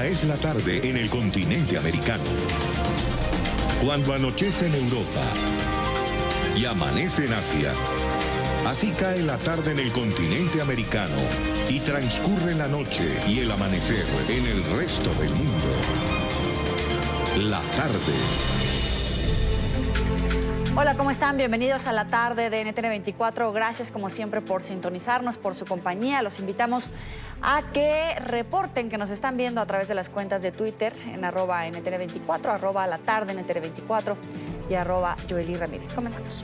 Esta es la tarde en el continente americano. Cuando anochece en Europa y amanece en Asia, así cae la tarde en el continente americano y transcurre la noche y el amanecer en el resto del mundo. La tarde. Hola, ¿cómo están? Bienvenidos a la tarde de NTN 24. Gracias, como siempre, por sintonizarnos, por su compañía. Los invitamos a que reporten que nos están viendo a través de las cuentas de Twitter en @NTN24, @la tarde NTN24 y @Joely Ramírez. Comenzamos.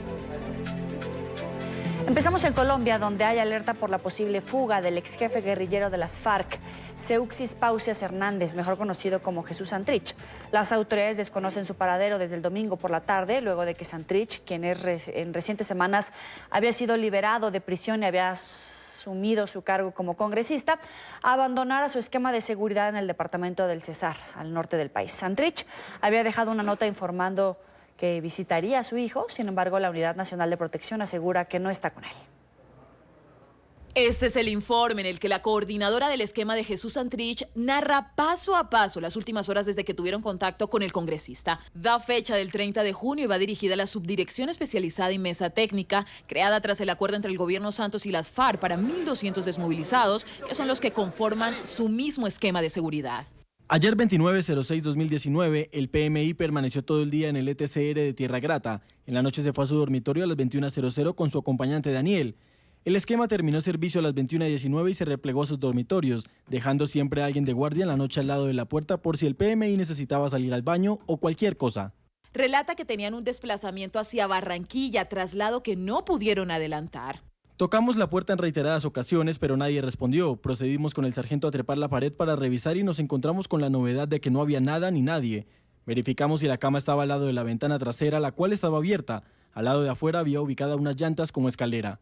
Empezamos en Colombia, donde hay alerta por la posible fuga del ex jefe guerrillero de las FARC, Seuxis Pausias Hernández, mejor conocido como Jesús Santrich. Las autoridades desconocen su paradero desde el domingo por la tarde, luego de que Santrich, quien en recientes semanas había sido liberado de prisión y había asumido su cargo como congresista, abandonara su esquema de seguridad en el departamento del Cesar, al norte del país. Santrich había dejado una nota informando que visitaría a su hijo. Sin embargo, la Unidad Nacional de Protección asegura que no está con él. Este es el informe en el que la coordinadora del esquema de Jesús Santrich narra paso a paso las últimas horas desde que tuvieron contacto con el congresista. Da fecha del 30 de junio y va dirigida a la Subdirección Especializada y Mesa Técnica, creada tras el acuerdo entre el gobierno Santos y las FARC para 1.200 desmovilizados, que son los que conforman su mismo esquema de seguridad. Ayer 29/06/2019, el PMI permaneció todo el día en el ETCR de Tierra Grata. En la noche se fue a su dormitorio a las 21:00 con su acompañante Daniel. El esquema terminó servicio a las 21:19 y se replegó a sus dormitorios, dejando siempre a alguien de guardia en la noche al lado de la puerta por si el PMI necesitaba salir al baño o cualquier cosa. Relata que tenían un desplazamiento hacia Barranquilla, traslado que no pudieron adelantar. Tocamos la puerta en reiteradas ocasiones, pero nadie respondió. Procedimos con el sargento a trepar la pared para revisar y nos encontramos con la novedad de que no había nada ni nadie. Verificamos si la cama estaba al lado de la ventana trasera, la cual estaba abierta. Al lado de afuera había ubicada unas llantas como escalera.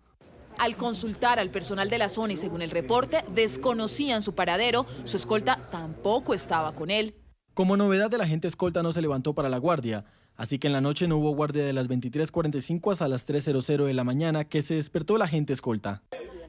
Al consultar al personal de la zona y según el reporte, desconocían su paradero, su escolta tampoco estaba con él. Como novedad, el agente escolta no se levantó para la guardia, así que en la noche no hubo guardia de las 23:45 hasta las 3:00 de la mañana que se despertó el agente escolta.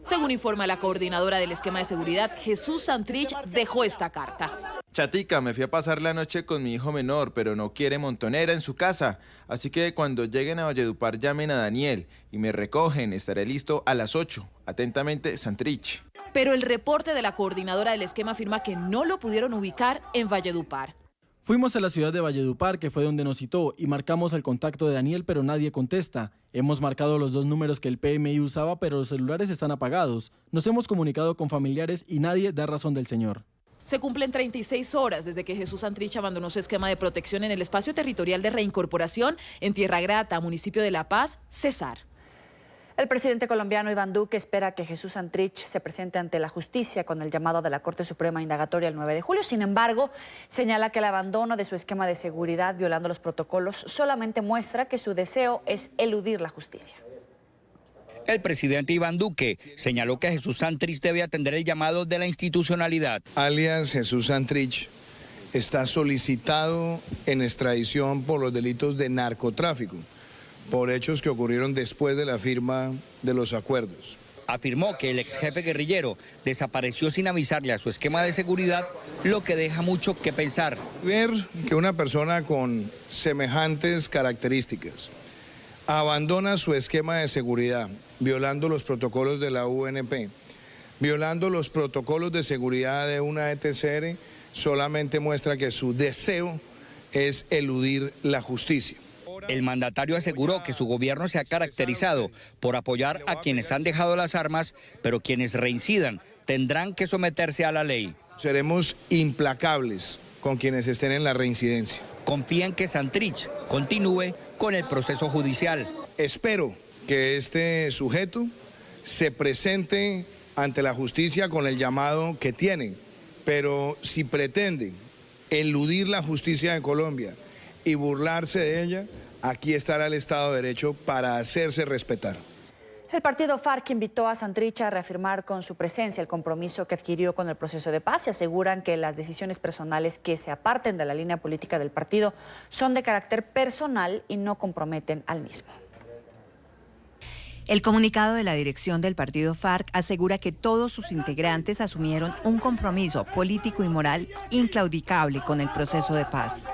Según informa la coordinadora del esquema de seguridad, Jesús Santrich dejó esta carta. Chatica, me fui a pasar la noche con mi hijo menor, pero no quiere montonera en su casa. Así que cuando lleguen a Valledupar llamen a Daniel y me recogen. Estaré listo a las 8. Atentamente, Santrich. Pero el reporte de la coordinadora del esquema afirma que no lo pudieron ubicar en Valledupar. Fuimos a la ciudad de Valledupar, que fue donde nos citó, y marcamos el contacto de Daniel, pero nadie contesta. Hemos marcado los 2 números que el PMI usaba, pero los celulares están apagados. Nos hemos comunicado con familiares y nadie da razón del señor. Se cumplen 36 horas desde que Jesús Santrich abandonó su esquema de protección en el espacio territorial de reincorporación en Tierra Grata, municipio de La Paz, Cesar. El presidente colombiano Iván Duque espera que Jesús Santrich se presente ante la justicia con el llamado de la Corte Suprema indagatoria el 9 de julio. Sin embargo, señala que el abandono de su esquema de seguridad violando los protocolos solamente muestra que su deseo es eludir la justicia. El presidente Iván Duque señaló que Jesús Santrich debe atender el llamado de la institucionalidad. Alias Jesús Santrich está solicitado en extradición por los delitos de narcotráfico, por hechos que ocurrieron después de la firma de los acuerdos. Afirmó que el ex jefe guerrillero desapareció sin avisarle a su esquema de seguridad, lo que deja mucho que pensar. Ver que una persona con semejantes características abandona su esquema de seguridad, violando los protocolos de la UNP, violando los protocolos de seguridad de una ETCR, solamente muestra que su deseo es eludir la justicia. El mandatario aseguró que su gobierno se ha caracterizado por apoyar a quienes han dejado las armas, pero quienes reincidan tendrán que someterse a la ley. Seremos implacables con quienes estén en la reincidencia. Confía en que Santrich continúe con el proceso judicial. Espero que este sujeto se presente ante la justicia con el llamado que tiene, pero si pretende eludir la justicia de Colombia y burlarse de ella, aquí estará el Estado de Derecho para hacerse respetar. El partido FARC invitó a Santrich a reafirmar con su presencia el compromiso que adquirió con el proceso de paz y aseguran que las decisiones personales que se aparten de la línea política del partido son de carácter personal y no comprometen al mismo. El comunicado de la dirección del partido FARC asegura que todos sus integrantes asumieron un compromiso político y moral inclaudicable con el proceso de paz.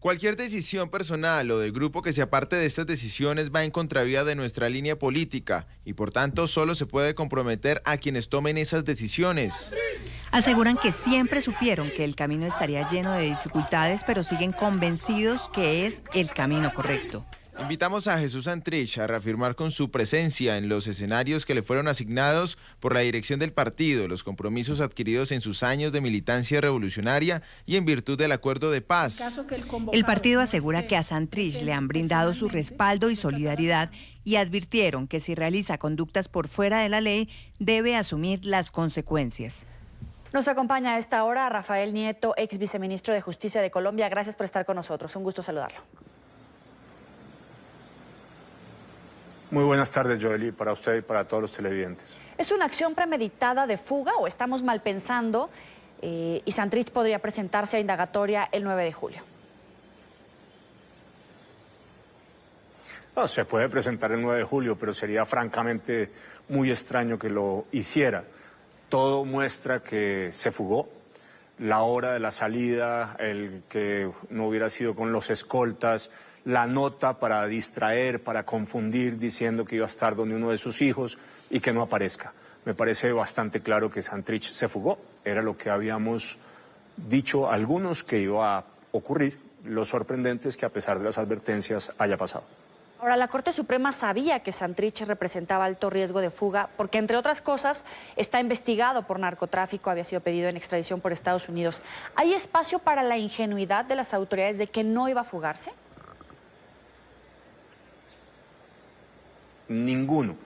Cualquier decisión personal o del grupo que se aparte de estas decisiones va en contravía de nuestra línea política y por tanto solo se puede comprometer a quienes tomen esas decisiones. Aseguran que siempre supieron que el camino estaría lleno de dificultades, pero siguen convencidos que es el camino correcto. Invitamos a Jesús Santrich a reafirmar con su presencia en los escenarios que le fueron asignados por la dirección del partido, los compromisos adquiridos en sus años de militancia revolucionaria y en virtud del acuerdo de paz. El partido asegura que a Santrich le han brindado su respaldo y solidaridad y advirtieron que si realiza conductas por fuera de la ley, debe asumir las consecuencias. Nos acompaña a esta hora Rafael Nieto, ex viceministro de Justicia de Colombia. Gracias por estar con nosotros. Un gusto saludarlo. Muy buenas tardes, Joely, para usted y para todos los televidentes. ¿Es una acción premeditada de fuga o estamos mal pensando y Santrich podría presentarse a indagatoria el 9 de julio? No, se puede presentar el 9 de julio, pero sería francamente muy extraño que lo hiciera. Todo muestra que se fugó. La hora de la salida, el que no hubiera sido con los escoltas, la nota para distraer, para confundir, diciendo que iba a estar donde uno de sus hijos y que no aparezca. Me parece bastante claro que Santrich se fugó. Era lo que habíamos dicho algunos que iba a ocurrir. Lo sorprendente es que a pesar de las advertencias haya pasado. Ahora, la Corte Suprema sabía que Santrich representaba alto riesgo de fuga porque, entre otras cosas, está investigado por narcotráfico, había sido pedido en extradición por Estados Unidos. ¿Hay espacio para la ingenuidad de las autoridades de que no iba a fugarse? Ninguno.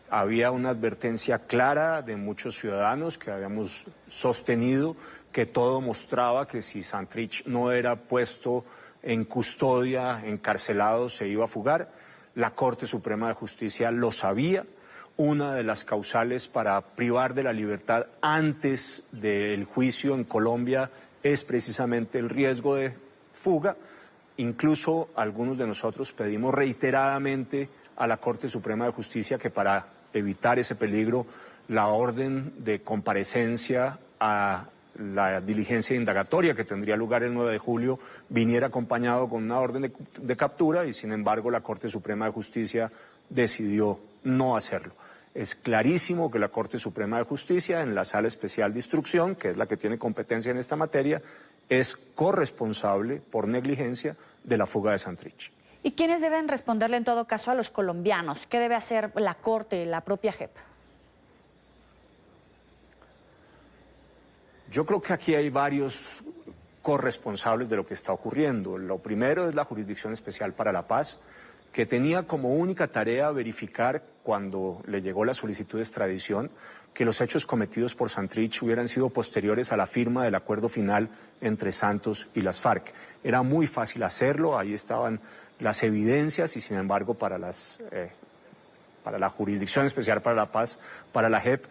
Había una advertencia clara de muchos ciudadanos que habíamos sostenido que todo mostraba que si Santrich no era puesto en custodia, encarcelado, se iba a fugar. La Corte Suprema de Justicia lo sabía. Una de las causales para privar de la libertad antes del juicio en Colombia es precisamente el riesgo de fuga. Incluso algunos de nosotros pedimos reiteradamente a la Corte Suprema de Justicia que para evitar ese peligro la orden de comparecencia a la diligencia indagatoria que tendría lugar el 9 de julio viniera acompañado con una orden de captura y sin embargo la Corte Suprema de Justicia decidió no hacerlo. Es clarísimo que la Corte Suprema de Justicia en la Sala Especial de Instrucción, que es la que tiene competencia en esta materia, es corresponsable por negligencia de la fuga de Santrich. ¿Y quiénes deben responderle en todo caso a los colombianos? ¿Qué debe hacer la Corte, la propia JEP? Yo creo que aquí hay varios corresponsables de lo que está ocurriendo. Lo primero es la Jurisdicción Especial para la Paz, que tenía como única tarea verificar cuando le llegó la solicitud de extradición que los hechos cometidos por Santrich hubieran sido posteriores a la firma del acuerdo final entre Santos y las FARC. Era muy fácil hacerlo, ahí estaban las evidencias y sin embargo para la Jurisdicción Especial para la Paz, para la JEP,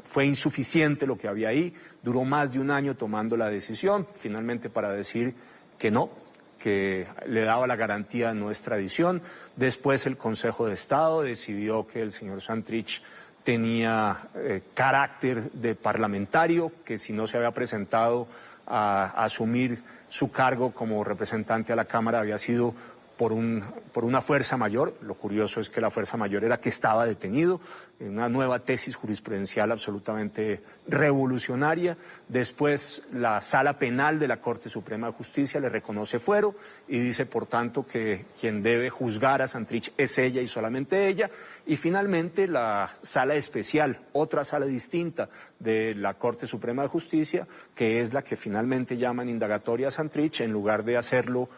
fue insuficiente lo que había ahí, duró más de un año tomando la decisión, finalmente para decir que no, que le daba la garantía de no extradición. Después el Consejo de Estado decidió que el señor Santrich tenía carácter de parlamentario, que si no se había presentado a asumir su cargo como representante a la Cámara había sido por una fuerza mayor. Lo curioso es que la fuerza mayor era que estaba detenido, una nueva tesis jurisprudencial absolutamente revolucionaria. Después la Sala Penal de la Corte Suprema de Justicia le reconoce fuero y dice por tanto que quien debe juzgar a Santrich es ella y solamente ella. Y finalmente la Sala Especial, otra sala distinta de la Corte Suprema de Justicia, que es la que finalmente llaman indagatoria a Santrich, en lugar de hacerlo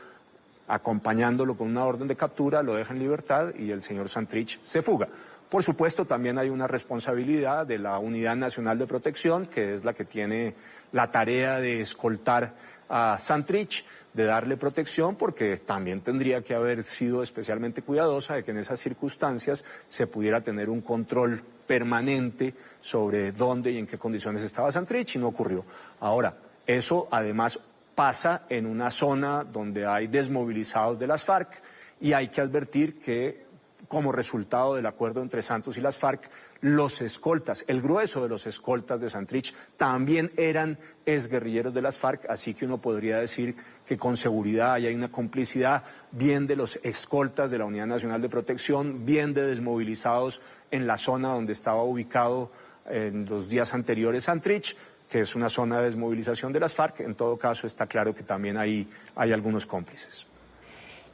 acompañándolo con una orden de captura, lo deja en libertad y el señor Santrich se fuga. Por supuesto, también hay una responsabilidad de la Unidad Nacional de Protección, que es la que tiene la tarea de escoltar a Santrich, de darle protección, porque también tendría que haber sido especialmente cuidadosa de que en esas circunstancias se pudiera tener un control permanente sobre dónde y en qué condiciones estaba Santrich, y no ocurrió. Ahora, eso además pasa en una zona donde hay desmovilizados de las FARC y hay que advertir que como resultado del acuerdo entre Santos y las FARC, los escoltas, el grueso de los escoltas de Santrich también eran exguerrilleros de las FARC, así que uno podría decir que con seguridad hay una complicidad bien de los escoltas de la Unidad Nacional de Protección, bien de desmovilizados en la zona donde estaba ubicado en los días anteriores Santrich, que es una zona de desmovilización de las FARC. En todo caso, está claro que también hay algunos cómplices.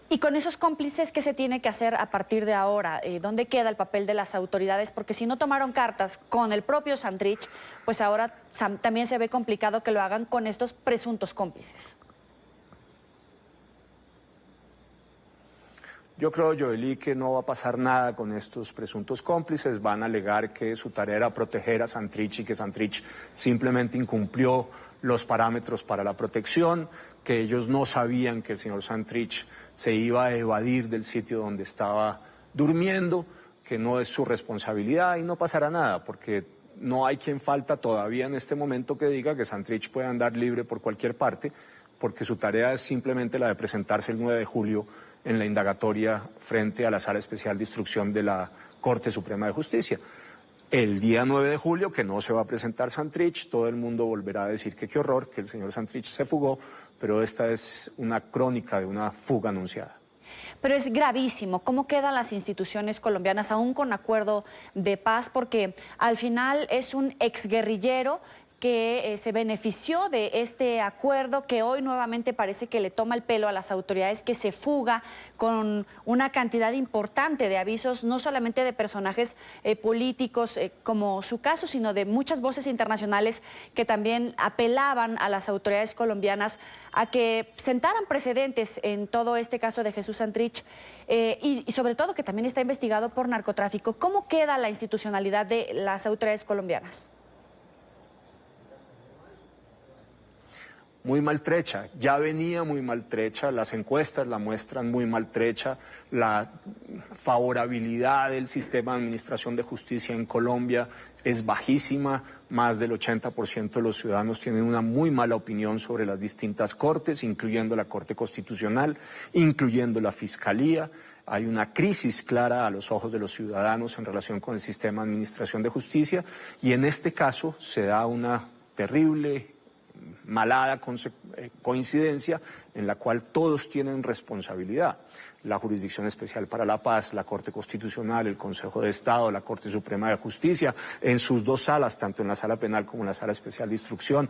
Y con esos cómplices, ¿qué se tiene que hacer a partir de ahora? ¿Dónde queda el papel de las autoridades? Porque si no tomaron cartas con el propio Santrich, pues ahora también se ve complicado que lo hagan con estos presuntos cómplices. Yo creo, Joely, que no va a pasar nada con estos presuntos cómplices. Van a alegar que su tarea era proteger a Santrich y que Santrich simplemente incumplió los parámetros para la protección, que ellos no sabían que el señor Santrich se iba a evadir del sitio donde estaba durmiendo, que no es su responsabilidad y no pasará nada, porque no hay quien falta todavía en este momento que diga que Santrich puede andar libre por cualquier parte, porque su tarea es simplemente la de presentarse el 9 de julio en la indagatoria frente a la Sala Especial de Instrucción de la Corte Suprema de Justicia. El día 9 de julio, que no se va a presentar Santrich, todo el mundo volverá a decir que qué horror, que el señor Santrich se fugó, pero esta es una crónica de una fuga anunciada. Pero es gravísimo. ¿Cómo quedan las instituciones colombianas aún con acuerdo de paz? Porque al final es un exguerrillero que se benefició de este acuerdo, que hoy nuevamente parece que le toma el pelo a las autoridades, que se fuga con una cantidad importante de avisos, no solamente de personajes políticos como su caso, sino de muchas voces internacionales que también apelaban a las autoridades colombianas a que sentaran precedentes en todo este caso de Jesús Santrich y sobre todo que también está investigado por narcotráfico. ¿Cómo queda la institucionalidad de las autoridades colombianas? Muy maltrecha, ya venía muy maltrecha, las encuestas la muestran muy maltrecha, la favorabilidad del sistema de administración de justicia en Colombia es bajísima, más del 80% de los ciudadanos tienen una muy mala opinión sobre las distintas cortes, incluyendo la Corte Constitucional, incluyendo la Fiscalía. Hay una crisis clara a los ojos de los ciudadanos en relación con el sistema de administración de justicia y en este caso se da una terrible malhada coincidencia en la cual todos tienen responsabilidad. La Jurisdicción Especial para la Paz, la Corte Constitucional, el Consejo de Estado, la Corte Suprema de Justicia, en sus dos salas, tanto en la Sala Penal como en la Sala Especial de Instrucción,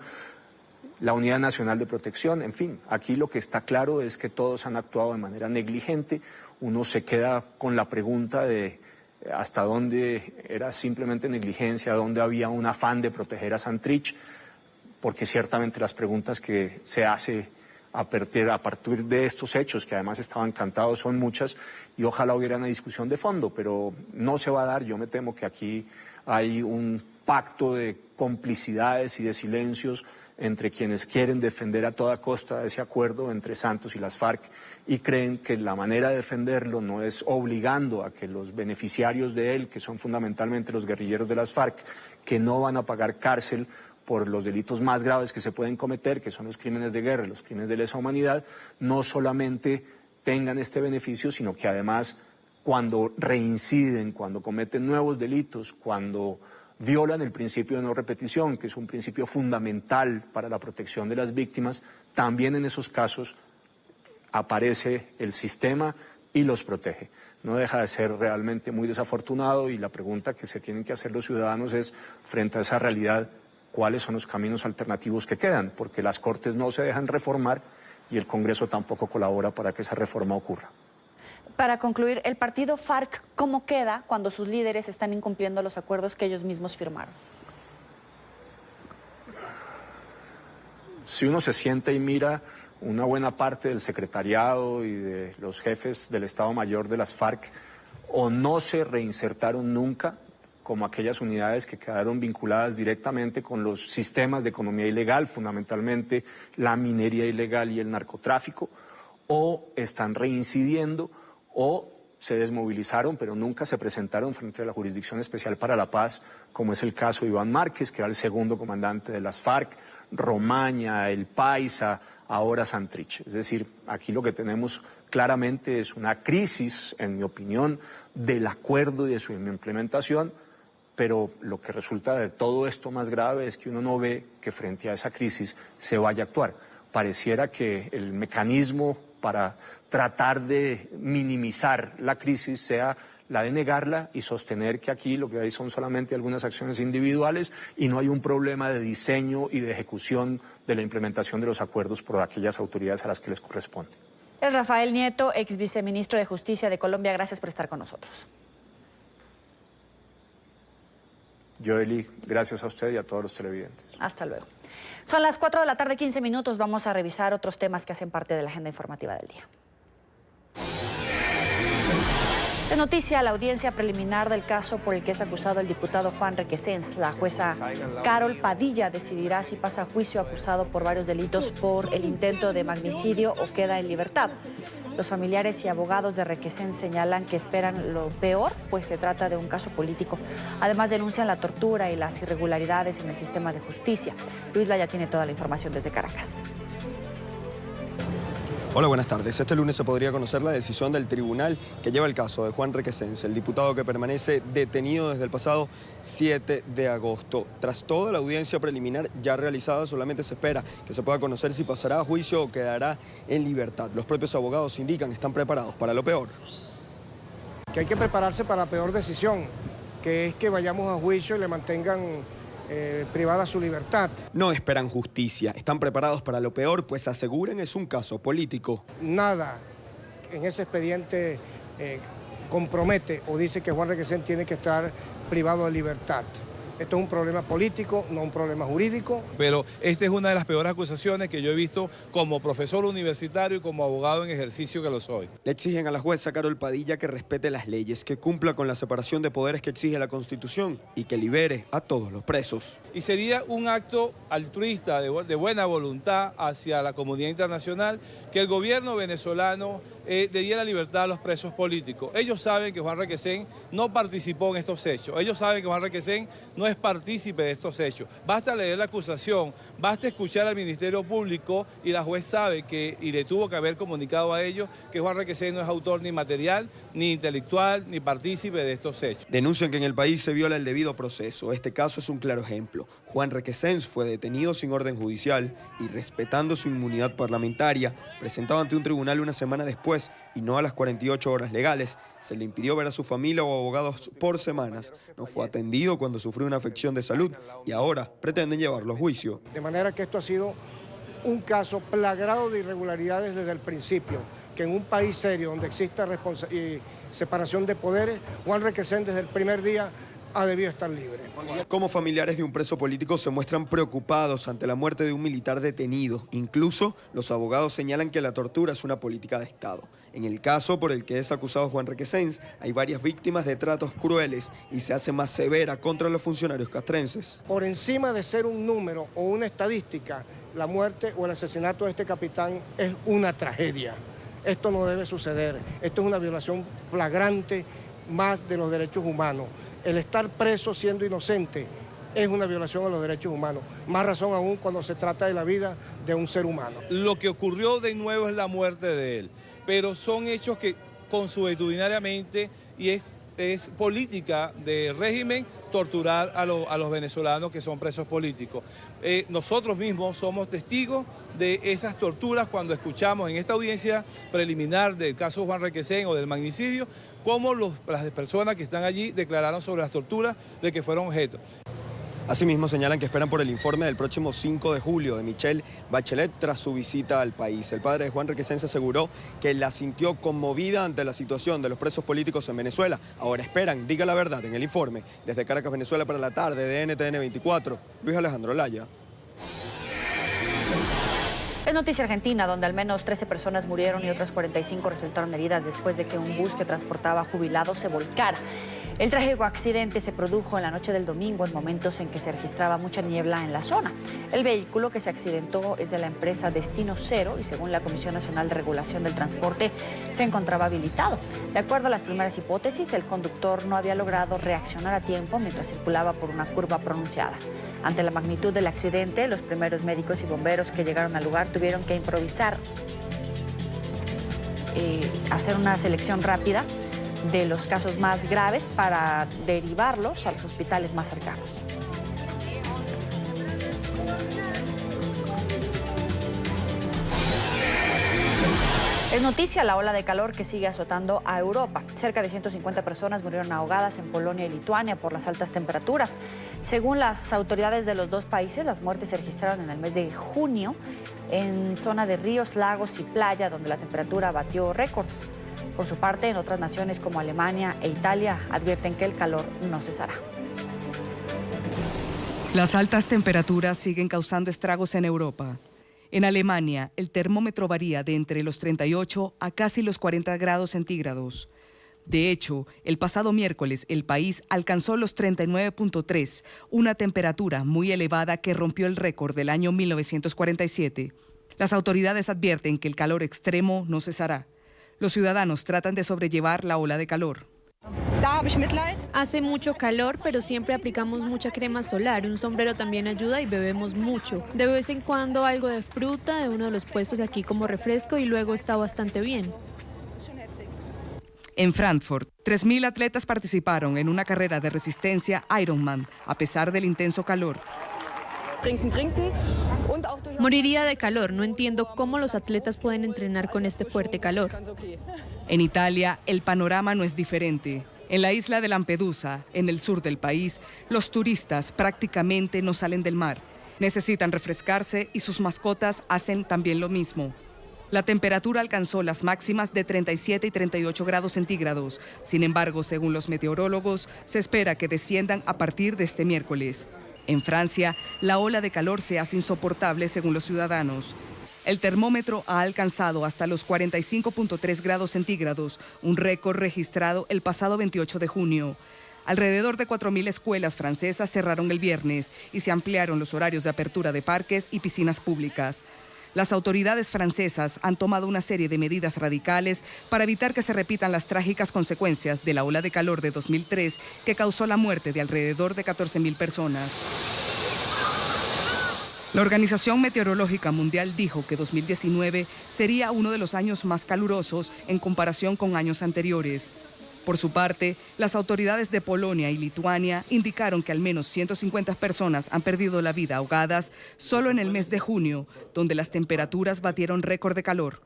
la Unidad Nacional de Protección, en fin, aquí lo que está claro es que todos han actuado de manera negligente. Uno se queda con la pregunta de hasta dónde era simplemente negligencia, dónde había un afán de proteger a Santrich, porque ciertamente las preguntas que se hace a partir de estos hechos, que además estaban cantados, son muchas y ojalá hubiera una discusión de fondo, pero no se va a dar. Yo me temo que aquí hay un pacto de complicidades y de silencios entre quienes quieren defender a toda costa ese acuerdo entre Santos y las FARC y creen que la manera de defenderlo no es obligando a que los beneficiarios de él, que son fundamentalmente los guerrilleros de las FARC, que no van a pagar cárcel por los delitos más graves que se pueden cometer, que son los crímenes de guerra, los crímenes de lesa humanidad, no solamente tengan este beneficio, sino que además cuando reinciden, cuando cometen nuevos delitos, cuando violan el principio de no repetición, que es un principio fundamental para la protección de las víctimas, también en esos casos aparece el sistema y los protege. No deja de ser realmente muy desafortunado y la pregunta que se tienen que hacer los ciudadanos es, frente a esa realidad, ¿cuáles son los caminos alternativos que quedan? Porque las Cortes no se dejan reformar y el Congreso tampoco colabora para que esa reforma ocurra. Para concluir, ¿el partido FARC cómo queda cuando sus líderes están incumpliendo los acuerdos que ellos mismos firmaron? Si uno se sienta y mira, una buena parte del secretariado y de los jefes del Estado Mayor de las FARC o no se reinsertaron nunca, como aquellas unidades que quedaron vinculadas directamente con los sistemas de economía ilegal, fundamentalmente la minería ilegal y el narcotráfico, o están reincidiendo o se desmovilizaron, pero nunca se presentaron frente a la Jurisdicción Especial para la Paz, como es el caso de Iván Márquez, que era el segundo comandante de las FARC, Romaña, El Paisa, ahora Santrich. Es decir, aquí lo que tenemos Claramente es una crisis, en mi opinión, del acuerdo y de su implementación, pero lo que resulta de todo esto más grave es que uno no ve que frente a esa crisis se vaya a actuar. Pareciera que el mecanismo para tratar de minimizar la crisis sea la de negarla y sostener que aquí lo que hay son solamente algunas acciones individuales y no hay un problema de diseño y de ejecución de la implementación de los acuerdos por aquellas autoridades a las que les corresponde. Es Rafael Nieto, ex viceministro de Justicia de Colombia. Gracias por estar con nosotros. Joely, gracias a usted y a todos los televidentes. Hasta luego. Son las 4 de la tarde, 15 minutos. Vamos a revisar otros temas que hacen parte de la agenda informativa del día. De noticia, la audiencia preliminar del caso por el que es acusado el diputado Juan Requesens. La jueza Carol Padilla decidirá si pasa a juicio acusado por varios delitos por el intento de magnicidio o queda en libertad. Los familiares y abogados de Requesens señalan que esperan lo peor, pues se trata de un caso político. Además, denuncian la tortura y las irregularidades en el sistema de justicia. Luis Laya tiene toda la información desde Caracas. Hola, buenas tardes. Este lunes se podría conocer la decisión del tribunal que lleva el caso de Juan Requesens, el diputado que permanece detenido desde el pasado 7 de agosto. Tras toda la audiencia preliminar ya realizada, solamente se espera que se pueda conocer si pasará a juicio o quedará en libertad. Los propios abogados indican que están preparados para lo peor. Que hay que prepararse para la peor decisión, que es que vayamos a juicio y le mantengan privada su libertad. No esperan justicia, están preparados para lo peor, pues aseguran es un caso político. Nada en ese expediente compromete o dice que Juan Requesens tiene que estar privado de libertad. Esto es un problema político, no un problema jurídico. Pero esta es una de las peores acusaciones que yo he visto como profesor universitario y como abogado en ejercicio que lo soy. Le exigen a la jueza Carol Padilla que respete las leyes, que cumpla con la separación de poderes que exige la Constitución y que libere a todos los presos. Y sería un acto altruista de buena voluntad hacia la comunidad internacional que el gobierno venezolano le diera libertad a los presos políticos. Ellos saben que Juan Requesens no participó en estos hechos. Ellos saben que Juan Requesens no es partícipe de estos hechos. Basta leer la acusación, basta escuchar al Ministerio Público y la juez sabe que, y le tuvo que haber comunicado a ellos, que Juan Requesens no es autor ni material, ni intelectual, ni partícipe de estos hechos. Denuncian que en el país se viola el debido proceso. Este caso es un claro ejemplo. Juan Requesens fue detenido sin orden judicial y respetando su inmunidad parlamentaria, presentado ante un tribunal una semana después y no a las 48 horas legales. Se le impidió ver a su familia o abogados por semanas. No fue atendido cuando sufrió una afección de salud y ahora pretenden llevarlo a juicio. De manera que esto ha sido un caso plagado de irregularidades desde el principio, que en un país serio donde exista separación de poderes, Juan Requesens desde el primer día ha debido estar libre. Como familiares de un preso político se muestran preocupados ante la muerte de un militar detenido. Incluso los abogados señalan que la tortura es una política de Estado. En el caso por el que es acusado Juan Requesens, hay varias víctimas de tratos crueles y se hace más severa contra los funcionarios castrenses. Por encima de ser un número o una estadística, la muerte o el asesinato de este capitán es una tragedia. Esto no debe suceder. Esto es una violación flagrante más de los derechos humanos. El estar preso siendo inocente es una violación a los derechos humanos. Más razón aún cuando se trata de la vida de un ser humano. Lo que ocurrió de nuevo es la muerte de él, pero son hechos que consuetudinariamente y es política de régimen torturar a los venezolanos que son presos políticos. Nosotros mismos somos testigos de esas torturas cuando escuchamos en esta audiencia preliminar del caso Juan Requesens o del magnicidio, cómo las personas que están allí declararon sobre las torturas de que fueron objeto. Asimismo, señalan que esperan por el informe del próximo 5 de julio de Michelle Bachelet tras su visita al país. El padre de Juan Requesens aseguró que la sintió conmovida ante la situación de los presos políticos en Venezuela. Ahora esperan, diga la verdad en el informe. Desde Caracas, Venezuela, para la tarde de NTN 24, Luis Alejandro Laya. Es noticia argentina, donde al menos 13 personas murieron y otras 45 resultaron heridas después de que un bus que transportaba jubilados se volcara. El trágico accidente se produjo en la noche del domingo, en momentos en que se registraba mucha niebla en la zona. El vehículo que se accidentó es de la empresa Destino Cero y, según la Comisión Nacional de Regulación del Transporte, se encontraba habilitado. De acuerdo a las primeras hipótesis, el conductor no había logrado reaccionar a tiempo mientras circulaba por una curva pronunciada. Ante la magnitud del accidente, los primeros médicos y bomberos que llegaron al lugar tuvieron que improvisar. hacer una selección rápida de los casos más graves para derivarlos a los hospitales más cercanos. Es noticia la ola de calor que sigue azotando a Europa. Cerca de 150 personas murieron ahogadas en Polonia y Lituania por las altas temperaturas. Según las autoridades de los dos países, las muertes se registraron en el mes de junio en zona de ríos, lagos y playa, donde la temperatura batió récords. Por su parte, en otras naciones como Alemania e Italia advierten que el calor no cesará. Las altas temperaturas siguen causando estragos en Europa. En Alemania, el termómetro varía de entre los 38 a casi los 40 grados centígrados. De hecho, el pasado miércoles el país alcanzó los 39.3, una temperatura muy elevada que rompió el récord del año 1947. Las autoridades advierten que el calor extremo no cesará. Los ciudadanos tratan de sobrellevar la ola de calor. Hace mucho calor, pero siempre aplicamos mucha crema solar. Un sombrero también ayuda y bebemos mucho. De vez en cuando algo de fruta de uno de los puestos aquí como refresco y luego está bastante bien. En Frankfurt, 3.000 atletas participaron en una carrera de resistencia Ironman, a pesar del intenso calor. Moriría de calor. No entiendo cómo los atletas pueden entrenar con este fuerte calor. En Italia, el panorama no es diferente. En la isla de Lampedusa, en el sur del país, los turistas prácticamente no salen del mar. Necesitan refrescarse y sus mascotas hacen también lo mismo. La temperatura alcanzó las máximas de 37 y 38 grados centígrados. Sin embargo, según los meteorólogos, se espera que desciendan a partir de este miércoles. En Francia, la ola de calor se hace insoportable según los ciudadanos. El termómetro ha alcanzado hasta los 45.3 grados centígrados, un récord registrado el pasado 28 de junio. Alrededor de 4.000 escuelas francesas cerraron el viernes y se ampliaron los horarios de apertura de parques y piscinas públicas. Las autoridades francesas han tomado una serie de medidas radicales para evitar que se repitan las trágicas consecuencias de la ola de calor de 2003 que causó la muerte de alrededor de 14.000 personas. La Organización Meteorológica Mundial dijo que 2019 sería uno de los años más calurosos en comparación con años anteriores. Por su parte, las autoridades de Polonia y Lituania indicaron que al menos 150 personas han perdido la vida ahogadas solo en el mes de junio, donde las temperaturas batieron récord de calor.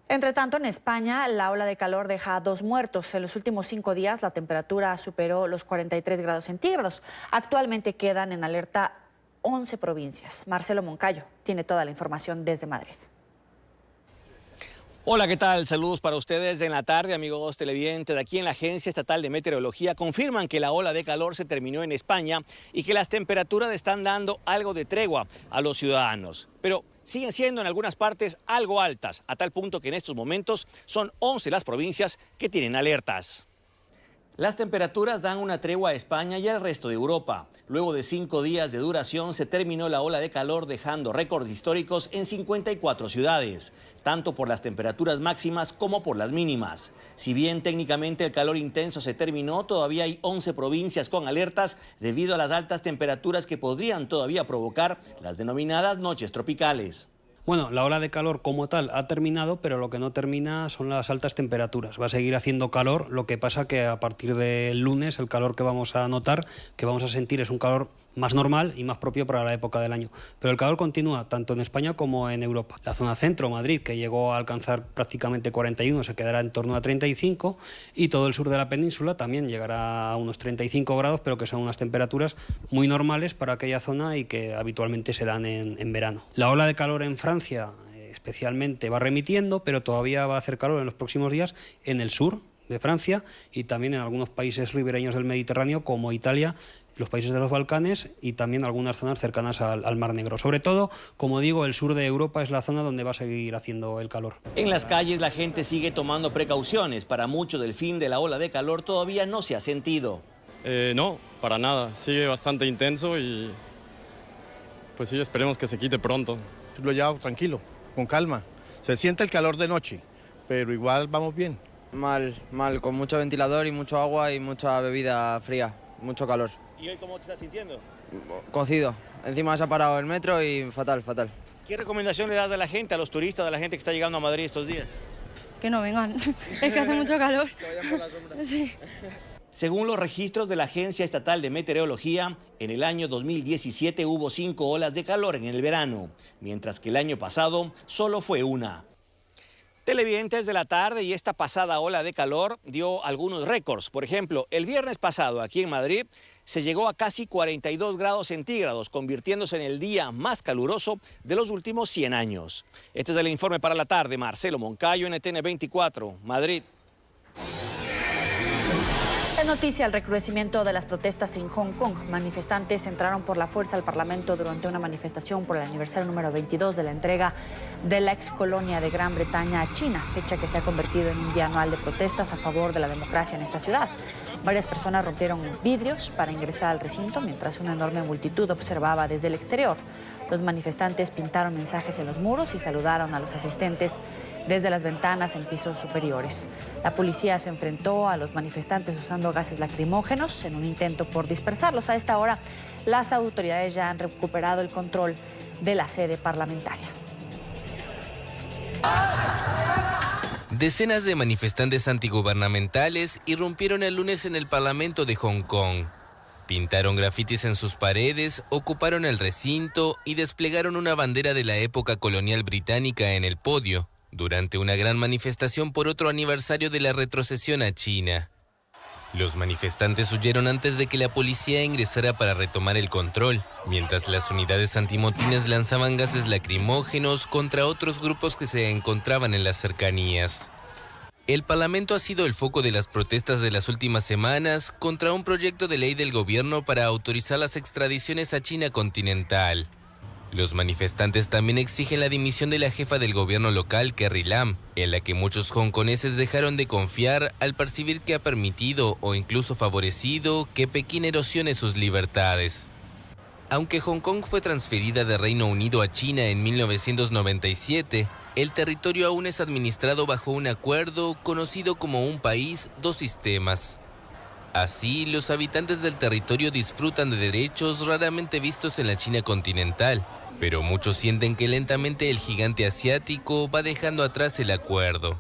Entre tanto, en España, la ola de calor deja 2 muertos. En los últimos 5 días, la temperatura superó los 43 grados centígrados. Actualmente quedan en alerta 11 provincias. Marcelo Moncayo tiene toda la información desde Madrid. Hola, ¿qué tal? Saludos para ustedes en la tarde, amigos televidentes. Aquí en la Agencia Estatal de Meteorología confirman que la ola de calor se terminó en España y que las temperaturas están dando algo de tregua a los ciudadanos. Pero siguen siendo en algunas partes algo altas, a tal punto que en estos momentos son 11 las provincias que tienen alertas. Las temperaturas dan una tregua a España y al resto de Europa. Luego de 5 días de duración se terminó la ola de calor dejando récords históricos en 54 ciudades, tanto por las temperaturas máximas como por las mínimas. Si bien técnicamente el calor intenso se terminó, todavía hay 11 provincias con alertas debido a las altas temperaturas que podrían todavía provocar las denominadas noches tropicales. Bueno, la ola de calor como tal ha terminado, pero lo que no termina son las altas temperaturas. Va a seguir haciendo calor, lo que pasa que a partir del lunes el calor que vamos a notar, que vamos a sentir, es un calor más normal y más propio para la época del año. Pero el calor continúa tanto en España como en Europa. La zona centro, Madrid, que llegó a alcanzar prácticamente 41, se quedará en torno a 35, y todo el sur de la península también llegará a unos 35 grados, pero que son unas temperaturas muy normales para aquella zona y que habitualmente se dan en verano. La ola de calor en Francia especialmente va remitiendo, pero todavía va a hacer calor en los próximos días en el sur de Francia y también en algunos países ribereños del Mediterráneo como Italia, los países de los Balcanes y también algunas zonas cercanas al Mar Negro. Sobre todo, como digo, el sur de Europa es la zona donde va a seguir haciendo el calor. En las calles la gente sigue tomando precauciones. Para muchos el fin de la ola de calor todavía no se ha sentido. No, para nada. Sigue bastante intenso y pues sí, esperemos que se quite pronto. Lo llevo tranquilo, con calma. Se siente el calor de noche, pero igual vamos bien. Mal, con mucho ventilador y mucho agua y mucha bebida fría, mucho calor. ¿Y hoy cómo te estás sintiendo? Cocido. Encima se ha parado el metro y fatal. ¿Qué recomendación le das a la gente, a los turistas, a la gente que está llegando a Madrid estos días? que no vengan. Es que hace mucho calor. Sí. Según los registros de la Agencia Estatal de Meteorología, en el año 2017 hubo 5 olas de calor en el verano, mientras que el año pasado solo fue una. Televidentes de la tarde, y esta pasada ola de calor dio algunos récords. Por ejemplo, el viernes pasado aquí en Madrid se llegó a casi 42 grados centígrados, convirtiéndose en el día más caluroso de los últimos 100 años. Este es el informe para la tarde. Marcelo Moncayo, NTN 24, Madrid. Es noticia el recrudecimiento de las protestas en Hong Kong. Manifestantes entraron por la fuerza al Parlamento durante una manifestación por el aniversario número 22 de la entrega de la ex colonia de Gran Bretaña a China, fecha que se ha convertido en un día anual de protestas a favor de la democracia en esta ciudad. Varias personas rompieron vidrios para ingresar al recinto mientras una enorme multitud observaba desde el exterior. Los manifestantes pintaron mensajes en los muros y saludaron a los asistentes desde las ventanas en pisos superiores. La policía se enfrentó a los manifestantes usando gases lacrimógenos en un intento por dispersarlos. A esta hora, las autoridades ya han recuperado el control de la sede parlamentaria. Decenas de manifestantes antigubernamentales irrumpieron el lunes en el Parlamento de Hong Kong. Pintaron grafitis en sus paredes, ocuparon el recinto y desplegaron una bandera de la época colonial británica en el podio, durante una gran manifestación por otro aniversario de la retrocesión a China. Los manifestantes huyeron antes de que la policía ingresara para retomar el control, mientras las unidades antimotines lanzaban gases lacrimógenos contra otros grupos que se encontraban en las cercanías. El Parlamento ha sido el foco de las protestas de las últimas semanas contra un proyecto de ley del gobierno para autorizar las extradiciones a China continental. Los manifestantes también exigen la dimisión de la jefa del gobierno local, Carrie Lam, en la que muchos hongkoneses dejaron de confiar al percibir que ha permitido o incluso favorecido que Pekín erosione sus libertades. Aunque Hong Kong fue transferida de Reino Unido a China en 1997, el territorio aún es administrado bajo un acuerdo conocido como un país, dos sistemas. Así, los habitantes del territorio disfrutan de derechos raramente vistos en la China continental, pero muchos sienten que lentamente el gigante asiático va dejando atrás el acuerdo.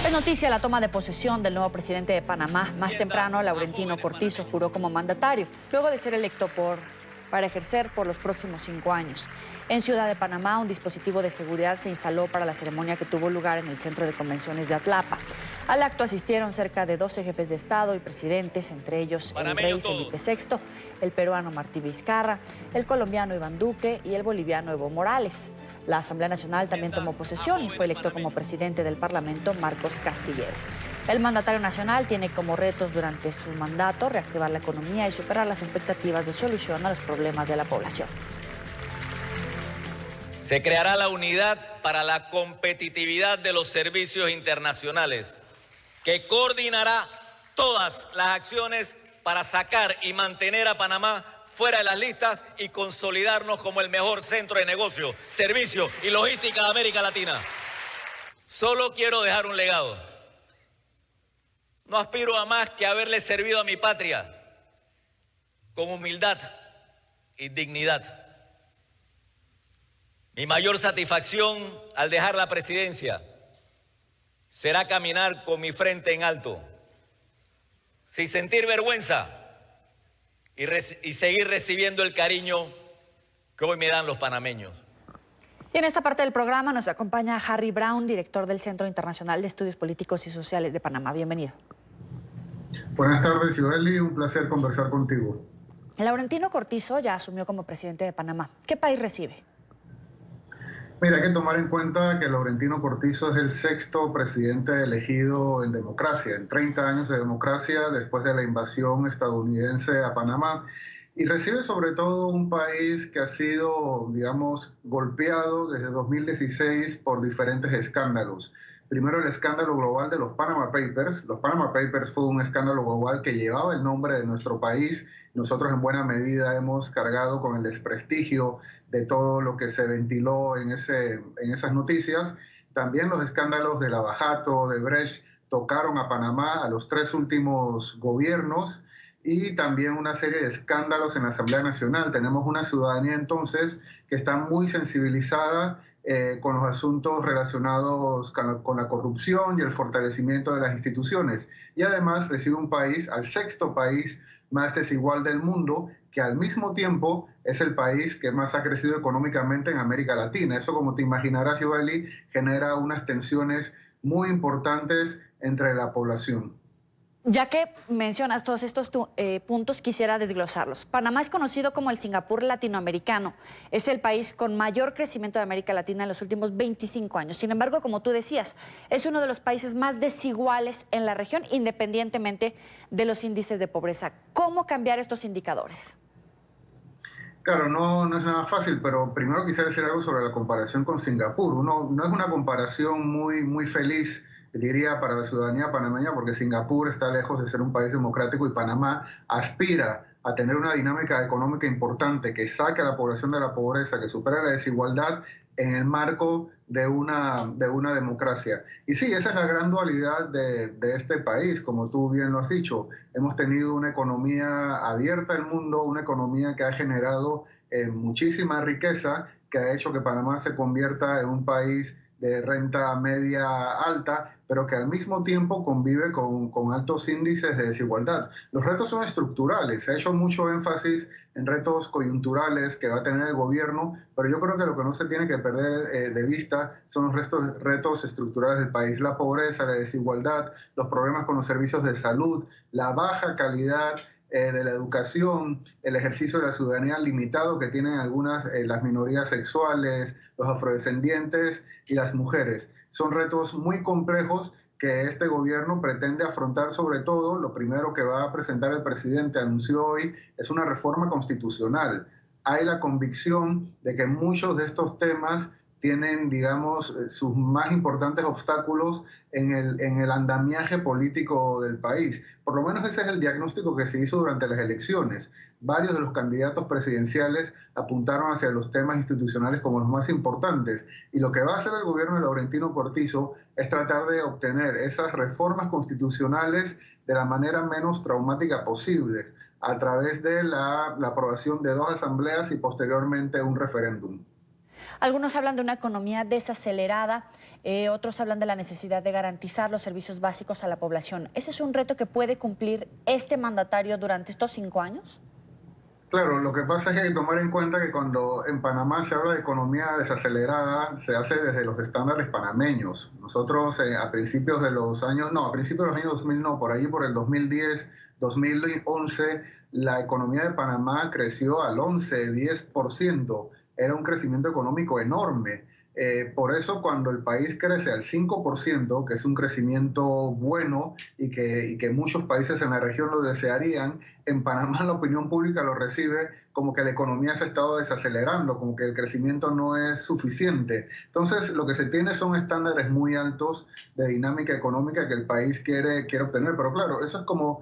Es noticia la toma de posesión del nuevo presidente de Panamá. Más temprano, Laurentino Cortizo juró como mandatario, luego de ser electo para ejercer por los próximos 5 años. En Ciudad de Panamá, un dispositivo de seguridad se instaló para la ceremonia que tuvo lugar en el Centro de Convenciones de Atlapa. Al acto asistieron cerca de 12 jefes de Estado y presidentes, entre ellos el rey Felipe VI, el peruano Martí Vizcarra, el colombiano Iván Duque y el boliviano Evo Morales. La Asamblea Nacional también tomó posesión y fue electo como presidente del Parlamento Marcos Castillero. El mandatario nacional tiene como retos durante su mandato reactivar la economía y superar las expectativas de solución a los problemas de la población. Se creará la Unidad para la Competitividad de los Servicios Internacionales, que coordinará todas las acciones para sacar y mantener a Panamá fuera de las listas y consolidarnos como el mejor centro de negocio, servicio y logística de América Latina. Solo quiero dejar un legado. No aspiro a más que haberle servido a mi patria con humildad y dignidad. Mi mayor satisfacción al dejar la presidencia será caminar con mi frente en alto, sin sentir vergüenza y seguir recibiendo el cariño que hoy me dan los panameños. Y en esta parte del programa nos acompaña Harry Brown, director del Centro Internacional de Estudios Políticos y Sociales de Panamá. Bienvenido. Buenas tardes, Ibeli. Un placer conversar contigo. Laurentino Cortizo ya asumió como presidente de Panamá. ¿Qué país recibe? Mira, hay que tomar en cuenta que Laurentino Cortizo es el 6º presidente elegido en democracia, en 30 años de democracia después de la invasión estadounidense a Panamá, y recibe sobre todo un país que ha sido, digamos, golpeado desde 2016 por diferentes escándalos. Primero, el escándalo global de los Panama Papers. Los Panama Papers fue un escándalo global que llevaba el nombre de nuestro país. Nosotros en buena medida hemos cargado con el desprestigio de todo lo que se ventiló en esas noticias. También los escándalos de Lavajato, de Brecht, tocaron a Panamá, a los 3 últimos gobiernos, y también una serie de escándalos en la Asamblea Nacional. Tenemos una ciudadanía entonces que está muy sensibilizada con los asuntos relacionados con la corrupción y el fortalecimiento de las instituciones. Y además recibe un país, al sexto país más desigual del mundo, que al mismo tiempo es el país que más ha crecido económicamente en América Latina. Eso, como te imaginarás, Yuveli, genera unas tensiones muy importantes entre la población. Ya que mencionas todos estos puntos, quisiera desglosarlos. Panamá es conocido como el Singapur latinoamericano. Es el país con mayor crecimiento de América Latina en los últimos 25 años. Sin embargo, como tú decías, es uno de los países más desiguales en la región, independientemente de los índices de pobreza. ¿Cómo cambiar estos indicadores? Claro, no es nada fácil, pero primero quisiera decir algo sobre la comparación con Singapur. No es una comparación muy feliz, diría, para la ciudadanía panameña, porque Singapur está lejos de ser un país democrático y Panamá aspira a tener una dinámica económica importante que saque a la población de la pobreza, que supere la desigualdad en el marco de una democracia. Y sí, esa es la gran dualidad de este país, como tú bien lo has dicho. Hemos tenido una economía abierta al mundo, una economía que ha generado muchísima riqueza, que ha hecho que Panamá se convierta en un país de renta media alta, pero que al mismo tiempo convive con altos índices de desigualdad. Los retos son estructurales, se ha hecho mucho énfasis en retos coyunturales que va a tener el gobierno, pero yo creo que lo que no se tiene que perder de vista son los retos estructurales del país: la pobreza, la desigualdad, los problemas con los servicios de salud, la baja calidad de la educación, el ejercicio de la ciudadanía limitado que tienen algunas, las minorías sexuales, los afrodescendientes y las mujeres. Son retos muy complejos que este gobierno pretende afrontar. Sobre todo, lo primero que va a presentar el presidente, anunció hoy, es una reforma constitucional. Hay la convicción de que muchos de estos temas tienen, digamos, sus más importantes obstáculos en el andamiaje político del país. Por lo menos ese es el diagnóstico que se hizo durante las elecciones. Varios de los candidatos presidenciales apuntaron hacia los temas institucionales como los más importantes. Y lo que va a hacer el gobierno de Laurentino Cortizo es tratar de obtener esas reformas constitucionales de la manera menos traumática posible, a través de la aprobación de 2 asambleas y posteriormente un referéndum. Algunos hablan de una economía desacelerada, otros hablan de la necesidad de garantizar los servicios básicos a la población. ¿Ese es un reto que puede cumplir este mandatario durante estos 5 años? Claro, lo que pasa es que hay que tomar en cuenta que cuando en Panamá se habla de economía desacelerada, se hace desde los estándares panameños. Nosotros a principios de los años 2000 no, por ahí por el 2010, 2011, la economía de Panamá creció al 10%. Era un crecimiento económico enorme. Por eso cuando el país crece al 5%, que es un crecimiento bueno y que muchos países en la región lo desearían, en Panamá la opinión pública lo recibe como que la economía se ha estado desacelerando, como que el crecimiento no es suficiente. Entonces lo que se tiene son estándares muy altos de dinámica económica que el país quiere obtener. Pero claro, eso es como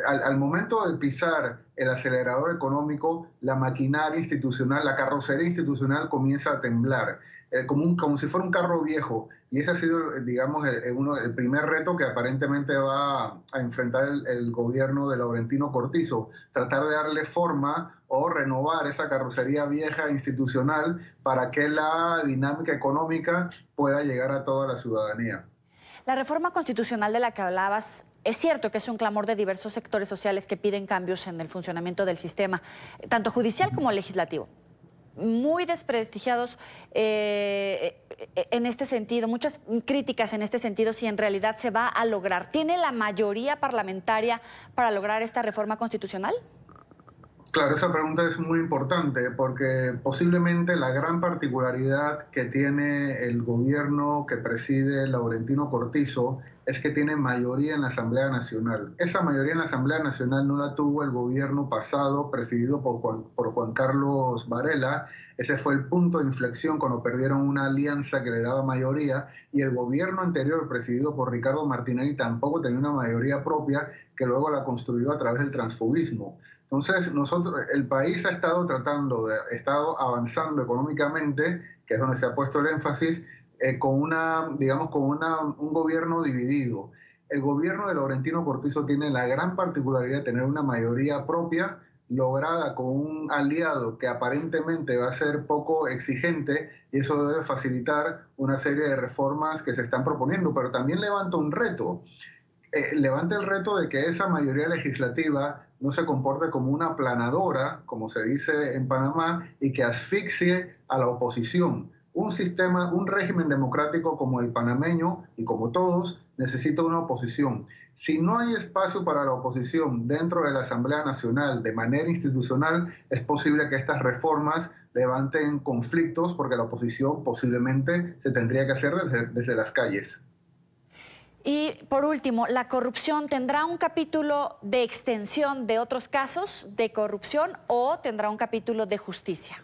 al momento de pisar el acelerador económico, la maquinaria institucional, la carrocería institucional comienza a temblar. Como si fuera un carro viejo, y ese ha sido, digamos, el primer reto que aparentemente va a enfrentar el gobierno de Laurentino Cortizo: tratar de darle forma o renovar esa carrocería vieja institucional para que la dinámica económica pueda llegar a toda la ciudadanía. La reforma constitucional de la que hablabas, es cierto que es un clamor de diversos sectores sociales que piden cambios en el funcionamiento del sistema, tanto judicial como legislativo. Muy desprestigiados en este sentido, muchas críticas en este sentido, si en realidad se va a lograr. ¿Tiene la mayoría parlamentaria para lograr esta reforma constitucional? Claro, esa pregunta es muy importante porque posiblemente la gran particularidad que tiene el gobierno que preside Laurentino Cortizo es que tiene mayoría en la Asamblea Nacional. Esa mayoría en la Asamblea Nacional no la tuvo el gobierno pasado, presidido por Juan Carlos Varela. Ese fue el punto de inflexión cuando perdieron una alianza que le daba mayoría, y el gobierno anterior, presidido por Ricardo Martinelli, tampoco tenía una mayoría propia, que luego la construyó a través del transfugismo. Entonces, el país ha estado estado avanzando económicamente, que es donde se ha puesto el énfasis, con un gobierno dividido. El gobierno de Laurentino Cortizo tiene la gran particularidad de tener una mayoría propia, lograda con un aliado que aparentemente va a ser poco exigente, y eso debe facilitar una serie de reformas que se están proponiendo, pero también levanta un reto. Levanta el reto de que esa mayoría legislativa no se comporte como una aplanadora, como se dice en Panamá, y que asfixie a la oposición. Un sistema, un régimen democrático como el panameño, y como todos, necesita una oposición. Si no hay espacio para la oposición dentro de la Asamblea Nacional de manera institucional, es posible que estas reformas levanten conflictos, porque la oposición posiblemente se tendría que hacer desde las calles. Y por último, ¿la corrupción tendrá un capítulo de extensión de otros casos de corrupción o tendrá un capítulo de justicia?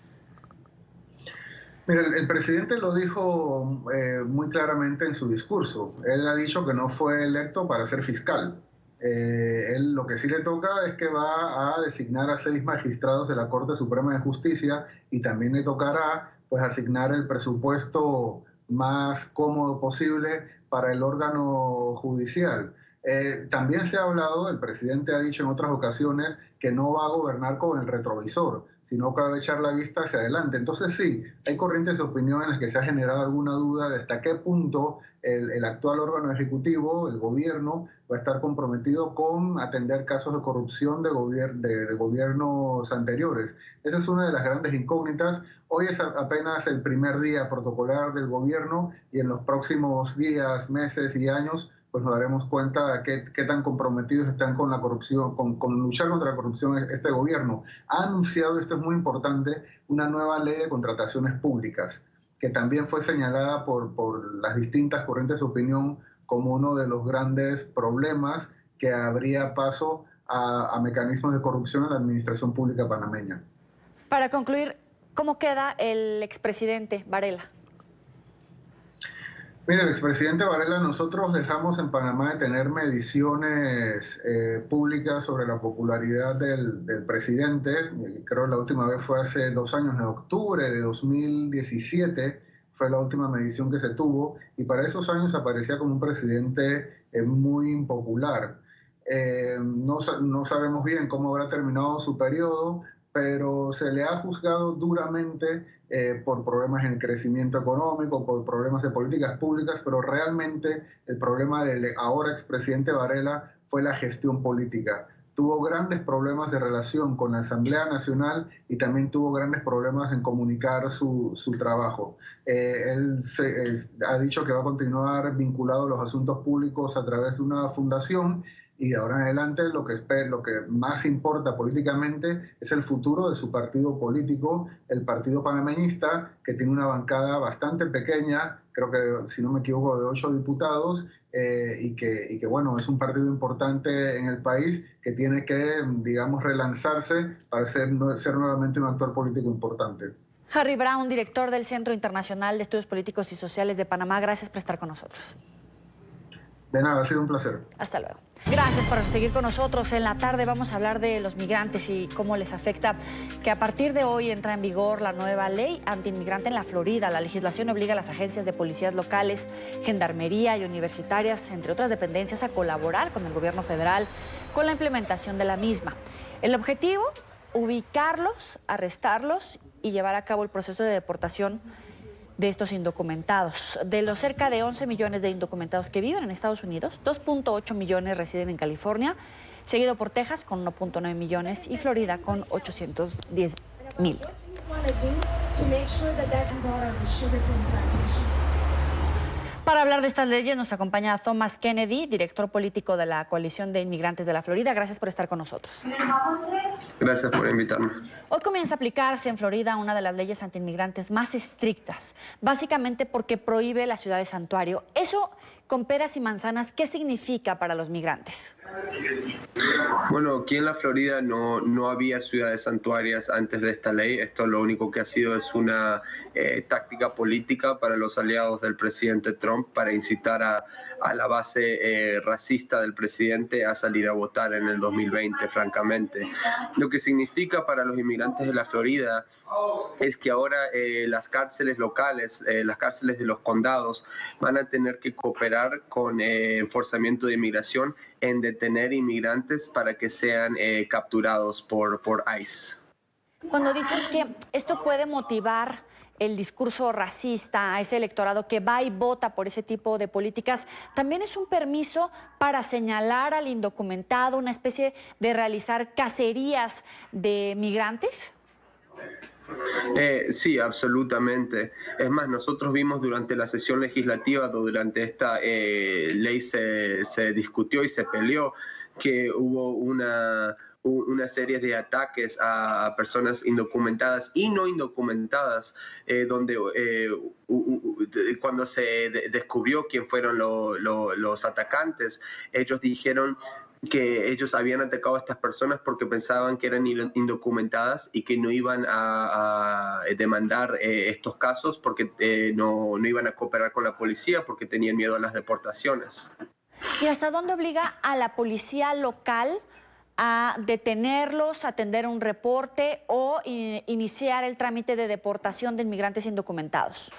Mira, el presidente lo dijo muy claramente en su discurso. Él ha dicho que no fue electo para ser fiscal. Él lo que sí le toca es que va a designar a 6 magistrados de la Corte Suprema de Justicia, y también le tocará pues asignar el presupuesto más cómodo posible para el órgano judicial. También se ha hablado, el presidente ha dicho en otras ocasiones, que no va a gobernar con el retrovisor, sino que va a echar la vista hacia adelante. Entonces sí, hay corrientes de opinión en las que se ha generado alguna duda de hasta qué punto el actual órgano ejecutivo, el gobierno, va a estar comprometido con atender casos de corrupción de gobiernos anteriores. Esa es una de las grandes incógnitas. Hoy es apenas el primer día protocolar del gobierno, y en los próximos días, meses y años pues nos daremos cuenta de qué tan comprometidos están con la corrupción, con luchar contra la corrupción este gobierno. Ha anunciado, esto es muy importante, una nueva ley de contrataciones públicas, que también fue señalada por las distintas corrientes de opinión como uno de los grandes problemas que abría paso a mecanismos de corrupción en la administración pública panameña. Para concluir, ¿cómo queda el expresidente Varela? Mira, el expresidente Varela, nosotros dejamos en Panamá de tener mediciones públicas sobre la popularidad del presidente. Creo que la última vez fue hace 2 años, en octubre de 2017, fue la última medición que se tuvo, y para esos años aparecía como un presidente muy impopular. No sabemos bien cómo habrá terminado su periodo, pero se le ha juzgado duramente por problemas en el crecimiento económico, por problemas de políticas públicas, pero realmente el problema del ahora expresidente Varela fue la gestión política. Tuvo grandes problemas de relación con la Asamblea Nacional, y también tuvo grandes problemas en comunicar su trabajo. Él ha dicho que va a continuar vinculado a los asuntos públicos a través de una fundación, y de ahora en adelante lo que más importa políticamente es el futuro de su partido político, el Partido Panameñista, que tiene una bancada bastante pequeña, creo que, si no me equivoco, de 8 diputados, y que bueno, es un partido importante en el país que tiene que, digamos, relanzarse para ser nuevamente un actor político importante. Harry Brown, director del Centro Internacional de Estudios Políticos y Sociales de Panamá, gracias por estar con nosotros. De nada, ha sido un placer. Hasta luego. Gracias por seguir con nosotros. En la tarde vamos a hablar de los migrantes y cómo les afecta que a partir de hoy entra en vigor la nueva ley antiinmigrante en la Florida. La legislación obliga a las agencias de policías locales, gendarmería y universitarias, entre otras dependencias, a colaborar con el gobierno federal con la implementación de la misma. El objetivo, ubicarlos, arrestarlos y llevar a cabo el proceso de deportación de estos indocumentados. De los cerca de 11 millones de indocumentados que viven en Estados Unidos, 2.8 millones residen en California, seguido por Texas con 1.9 millones y Florida con 810,000. Para hablar de estas leyes nos acompaña Thomas Kennedy, director político de la Coalición de Inmigrantes de la Florida. Gracias por estar con nosotros. Gracias por invitarme. Hoy comienza a aplicarse en Florida una de las leyes antiinmigrantes más estrictas, básicamente porque prohíbe la ciudad de santuario. Eso, con peras y manzanas, ¿qué significa para los migrantes? Bueno, aquí en la Florida no había ciudades santuarias antes de esta ley. Esto lo único que ha sido es una táctica política para los aliados del presidente Trump para incitar a la base racista del presidente a salir a votar en el 2020, francamente. Lo que significa para los inmigrantes de la Florida es que ahora las cárceles locales, las cárceles de los condados, van a tener que cooperar cooperar con enforzamiento de inmigración en detener inmigrantes para que sean capturados por ICE. Cuando dices que esto puede motivar el discurso racista a ese electorado que va y vota por ese tipo de políticas, ¿también es un permiso para señalar al indocumentado, una especie de realizar cacerías de migrantes? Sí, absolutamente. Es más, nosotros vimos durante la sesión legislativa, durante esta ley se discutió y se peleó, que hubo una serie de ataques a personas indocumentadas y no indocumentadas, donde cuando se descubrió quién fueron los atacantes, ellos dijeron que ellos habían atacado a estas personas porque pensaban que eran indocumentadas y que no iban a demandar estos casos porque no iban a cooperar con la policía porque tenían miedo a las deportaciones. ¿Y hasta dónde obliga a la policía local a detenerlos, atender un reporte o iniciar el trámite de deportación de inmigrantes indocumentados?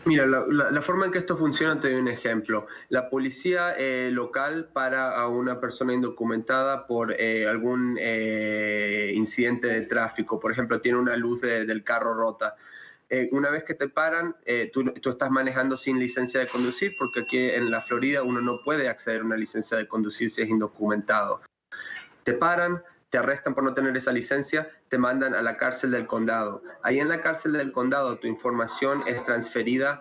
Mira, la forma en que esto funciona, te doy un ejemplo. La policía local para a una persona indocumentada por algún incidente de tráfico. Por ejemplo, tiene una luz del carro rota. Una vez que te paran, tú estás manejando sin licencia de conducir, porque aquí en la Florida uno no puede acceder a una licencia de conducir si es indocumentado. Te paran, te arrestan por no tener esa licencia, te mandan a la cárcel del condado. Ahí en la cárcel del condado tu información es transferida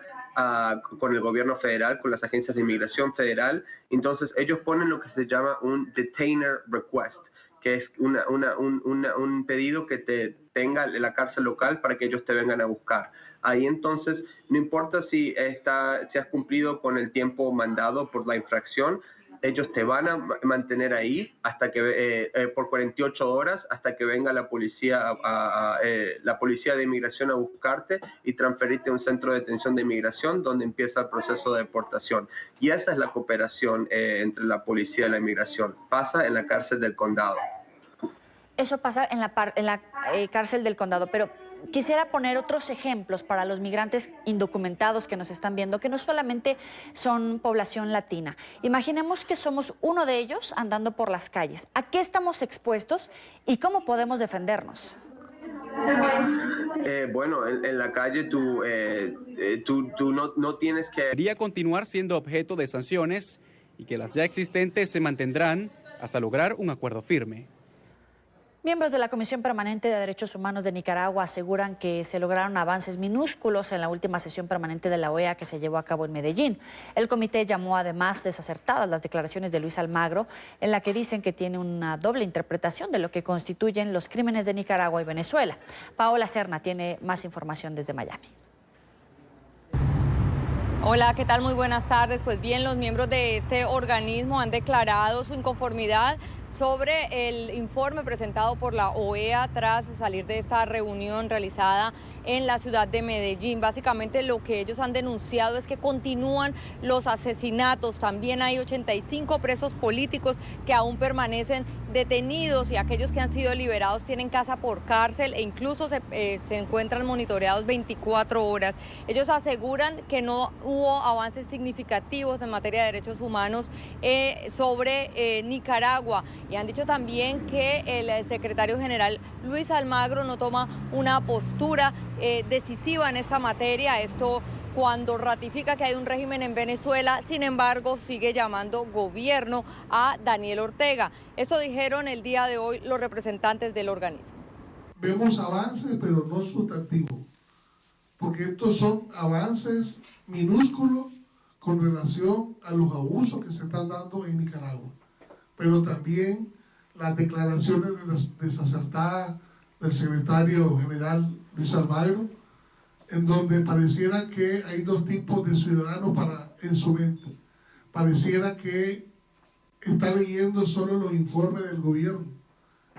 con el gobierno federal, con las agencias de inmigración federal. Entonces ellos ponen lo que se llama un detainer request, que es un pedido que te tenga la cárcel local para que ellos te vengan a buscar. Ahí entonces, no importa si has cumplido con el tiempo mandado por la infracción, ellos te van a mantener ahí hasta que por 48 horas hasta que venga la policía de inmigración a buscarte y transferirte a un centro de detención de inmigración donde empieza el proceso de deportación. Y esa es la cooperación entre la policía y la inmigración. Pasa en la cárcel del condado. Eso pasa en la cárcel del condado, pero quisiera poner otros ejemplos para los migrantes indocumentados que nos están viendo, que no solamente son población latina. Imaginemos que somos uno de ellos andando por las calles. ¿A qué estamos expuestos y cómo podemos defendernos? Bueno, en la calle tú no tienes que... Debería continuar siendo objeto de sanciones y que las ya existentes se mantendrán hasta lograr un acuerdo firme. Miembros de la Comisión Permanente de Derechos Humanos de Nicaragua aseguran que se lograron avances minúsculos en la última sesión permanente de la OEA que se llevó a cabo en Medellín. El comité llamó además desacertadas las declaraciones de Luis Almagro, en la que dicen que tiene una doble interpretación de lo que constituyen los crímenes de Nicaragua y Venezuela. Paola Serna tiene más información desde Miami. Hola, ¿qué tal? Muy buenas tardes. Pues bien, los miembros de este organismo han declarado su inconformidad sobre el informe presentado por la OEA tras salir de esta reunión realizada en la ciudad de Medellín. Básicamente lo que ellos han denunciado es que continúan los asesinatos. También hay 85 presos políticos que aún permanecen detenidos y aquellos que han sido liberados tienen casa por cárcel e incluso se encuentran monitoreados 24 horas. Ellos aseguran que no hubo avances significativos en materia de derechos humanos sobre Nicaragua y han dicho también que el secretario general Luis Almagro no toma una postura decisiva en esta materia. Esto cuando ratifica que hay un régimen en Venezuela, sin embargo, sigue llamando gobierno a Daniel Ortega. Esto dijeron el día de hoy los representantes del organismo. Vemos avances, pero no sustantivos, porque estos son avances minúsculos con relación a los abusos que se están dando en Nicaragua, pero también las declaraciones desacertadas del secretario general Luis Almagro, en donde pareciera que hay dos tipos de ciudadanos en su mente. Pareciera que está leyendo solo los informes del gobierno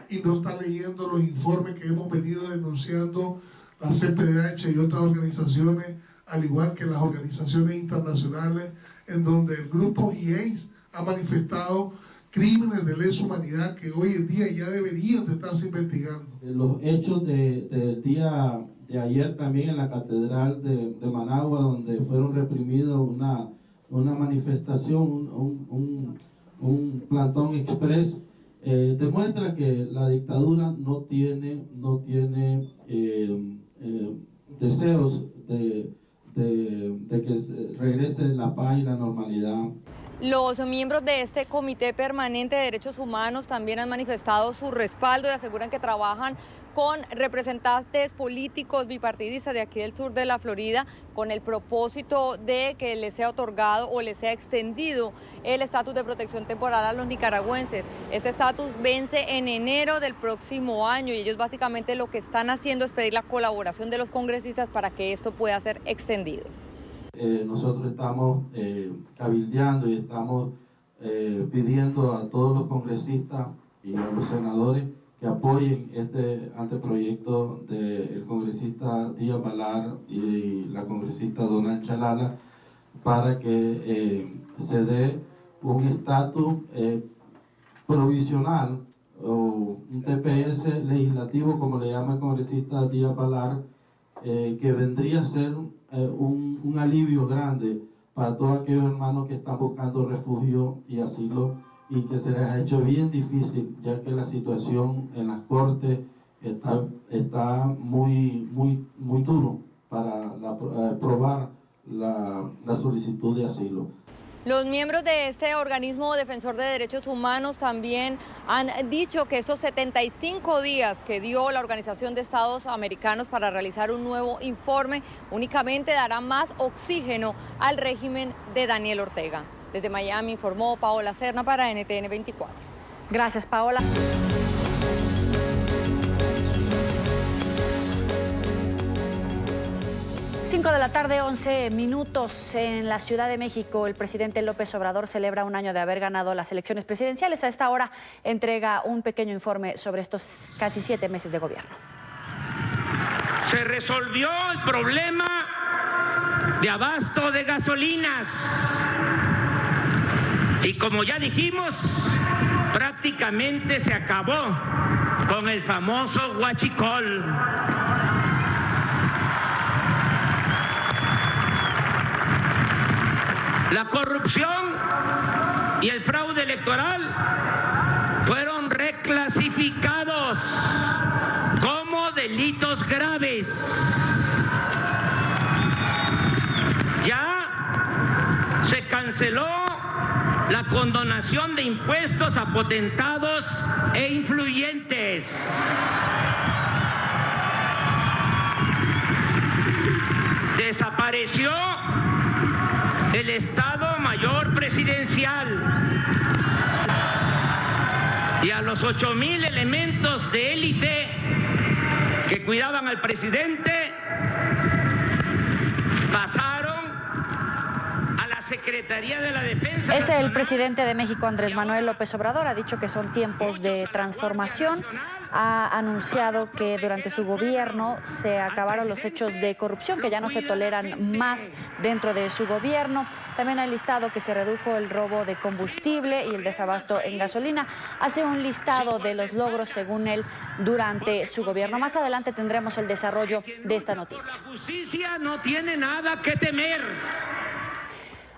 y no está leyendo los informes que hemos venido denunciando la CPDH y otras organizaciones, al igual que las organizaciones internacionales, en donde el grupo IACE ha manifestado crímenes de lesa humanidad que hoy en día ya deberían de estarse investigando. Los hechos del día de ayer también en la Catedral de Managua, donde fueron reprimidos una manifestación, un plantón express, demuestra que la dictadura no tiene deseos de que regrese la paz y la normalidad. Los miembros de este Comité Permanente de Derechos Humanos también han manifestado su respaldo y aseguran que trabajan con representantes políticos bipartidistas de aquí del sur de la Florida con el propósito de que les sea otorgado o les sea extendido el estatus de protección temporal a los nicaragüenses. Este estatus vence en enero del próximo año y ellos básicamente lo que están haciendo es pedir la colaboración de los congresistas para que esto pueda ser extendido. Nosotros estamos cabildeando y estamos pidiendo a todos los congresistas y a los senadores que apoyen este anteproyecto del congresista Díaz Balar y la congresista Donald Chalala para que se dé un estatus provisional o un TPS legislativo, como le llama el congresista Díaz Balar, que vendría a ser un alivio grande para todos aquellos hermanos que están buscando refugio y asilo y que se les ha hecho bien difícil, ya que la situación en las cortes está muy duro para aprobar la solicitud de asilo. Los miembros de este organismo defensor de derechos humanos también han dicho que estos 75 días que dio la Organización de Estados Americanos para realizar un nuevo informe únicamente dará más oxígeno al régimen de Daniel Ortega. Desde Miami informó Paola Serna para NTN 24. Gracias, Paola. Cinco de la tarde, 11 minutos en la Ciudad de México. El presidente López Obrador celebra un año de haber ganado las elecciones presidenciales. A esta hora entrega un pequeño informe sobre estos casi 7 meses de gobierno. Se resolvió el problema de abasto de gasolinas. Y como ya dijimos, prácticamente se acabó con el famoso huachicol. La corrupción y el fraude electoral fueron reclasificados como delitos graves. Ya se canceló la condonación de impuestos a potentados e influyentes. Desapareció el Estado Mayor Presidencial y a los 8,000 elementos de élite que cuidaban al presidente pasaron a la Secretaría de la Defensa. Es el presidente de México, Andrés Manuel López Obrador, ha dicho que son tiempos de transformación. Ha anunciado que durante su gobierno se acabaron los hechos de corrupción, que ya no se toleran más dentro de su gobierno. También ha listado que se redujo el robo de combustible y el desabasto en gasolina. Hace un listado de los logros, según él, durante su gobierno. Más adelante tendremos el desarrollo de esta noticia. La justicia no tiene nada que temer.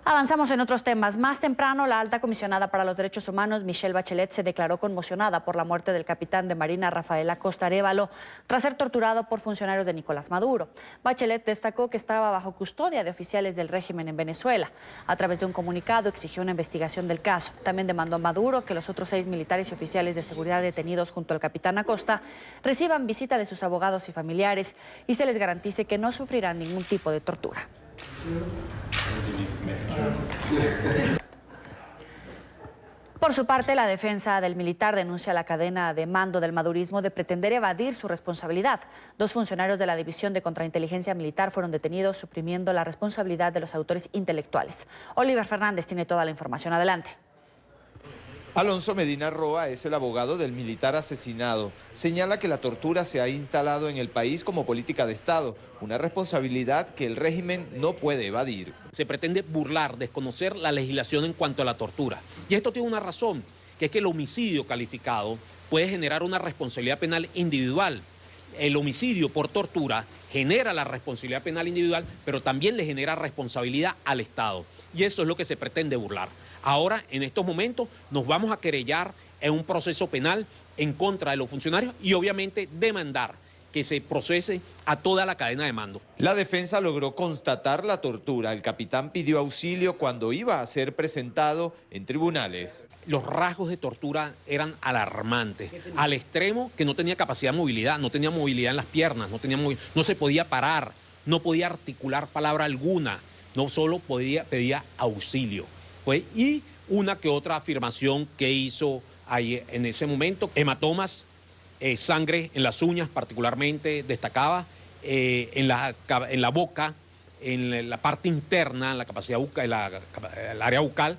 Avanzamos en otros temas. Más temprano, la alta comisionada para los derechos humanos, Michelle Bachelet, se declaró conmocionada por la muerte del capitán de Marina Rafael Acosta Arévalo tras ser torturado por funcionarios de Nicolás Maduro. Bachelet destacó que estaba bajo custodia de oficiales del régimen en Venezuela. A través de un comunicado exigió una investigación del caso. También demandó a Maduro que los otros 6 militares y oficiales de seguridad detenidos junto al capitán Acosta reciban visita de sus abogados y familiares y se les garantice que no sufrirán ningún tipo de tortura. Por su parte, la defensa del militar denuncia la cadena de mando del madurismo de pretender evadir su responsabilidad. 2 funcionarios de la División de Contrainteligencia Militar fueron detenidos, suprimiendo la responsabilidad de los autores intelectuales. Oliver Fernández tiene toda la información. Adelante. Alonso Medina Roa es el abogado del militar asesinado. Señala que la tortura se ha instalado en el país como política de Estado, una responsabilidad que el régimen no puede evadir. Se pretende burlar, desconocer la legislación en cuanto a la tortura. Y esto tiene una razón, que es que el homicidio calificado puede generar una responsabilidad penal individual. el homicidio por tortura genera la responsabilidad penal individual, pero también le genera responsabilidad al Estado. Y eso es lo que se pretende burlar. Ahora, en estos momentos, nos vamos a querellar en un proceso penal en contra de los funcionarios y obviamente demandar que se procese a toda la cadena de mando. La defensa logró constatar la tortura. El capitán pidió auxilio cuando iba a ser presentado en tribunales. Los rasgos de tortura eran alarmantes, al extremo que no tenía capacidad de movilidad, no tenía movilidad en las piernas, no se podía parar, no podía articular palabra alguna, no solo pedía auxilio. Y una que otra afirmación que hizo ahí en ese momento, hematomas, sangre en las uñas particularmente destacaba, en la boca, en la parte interna, en la capacidad bucal, el área bucal,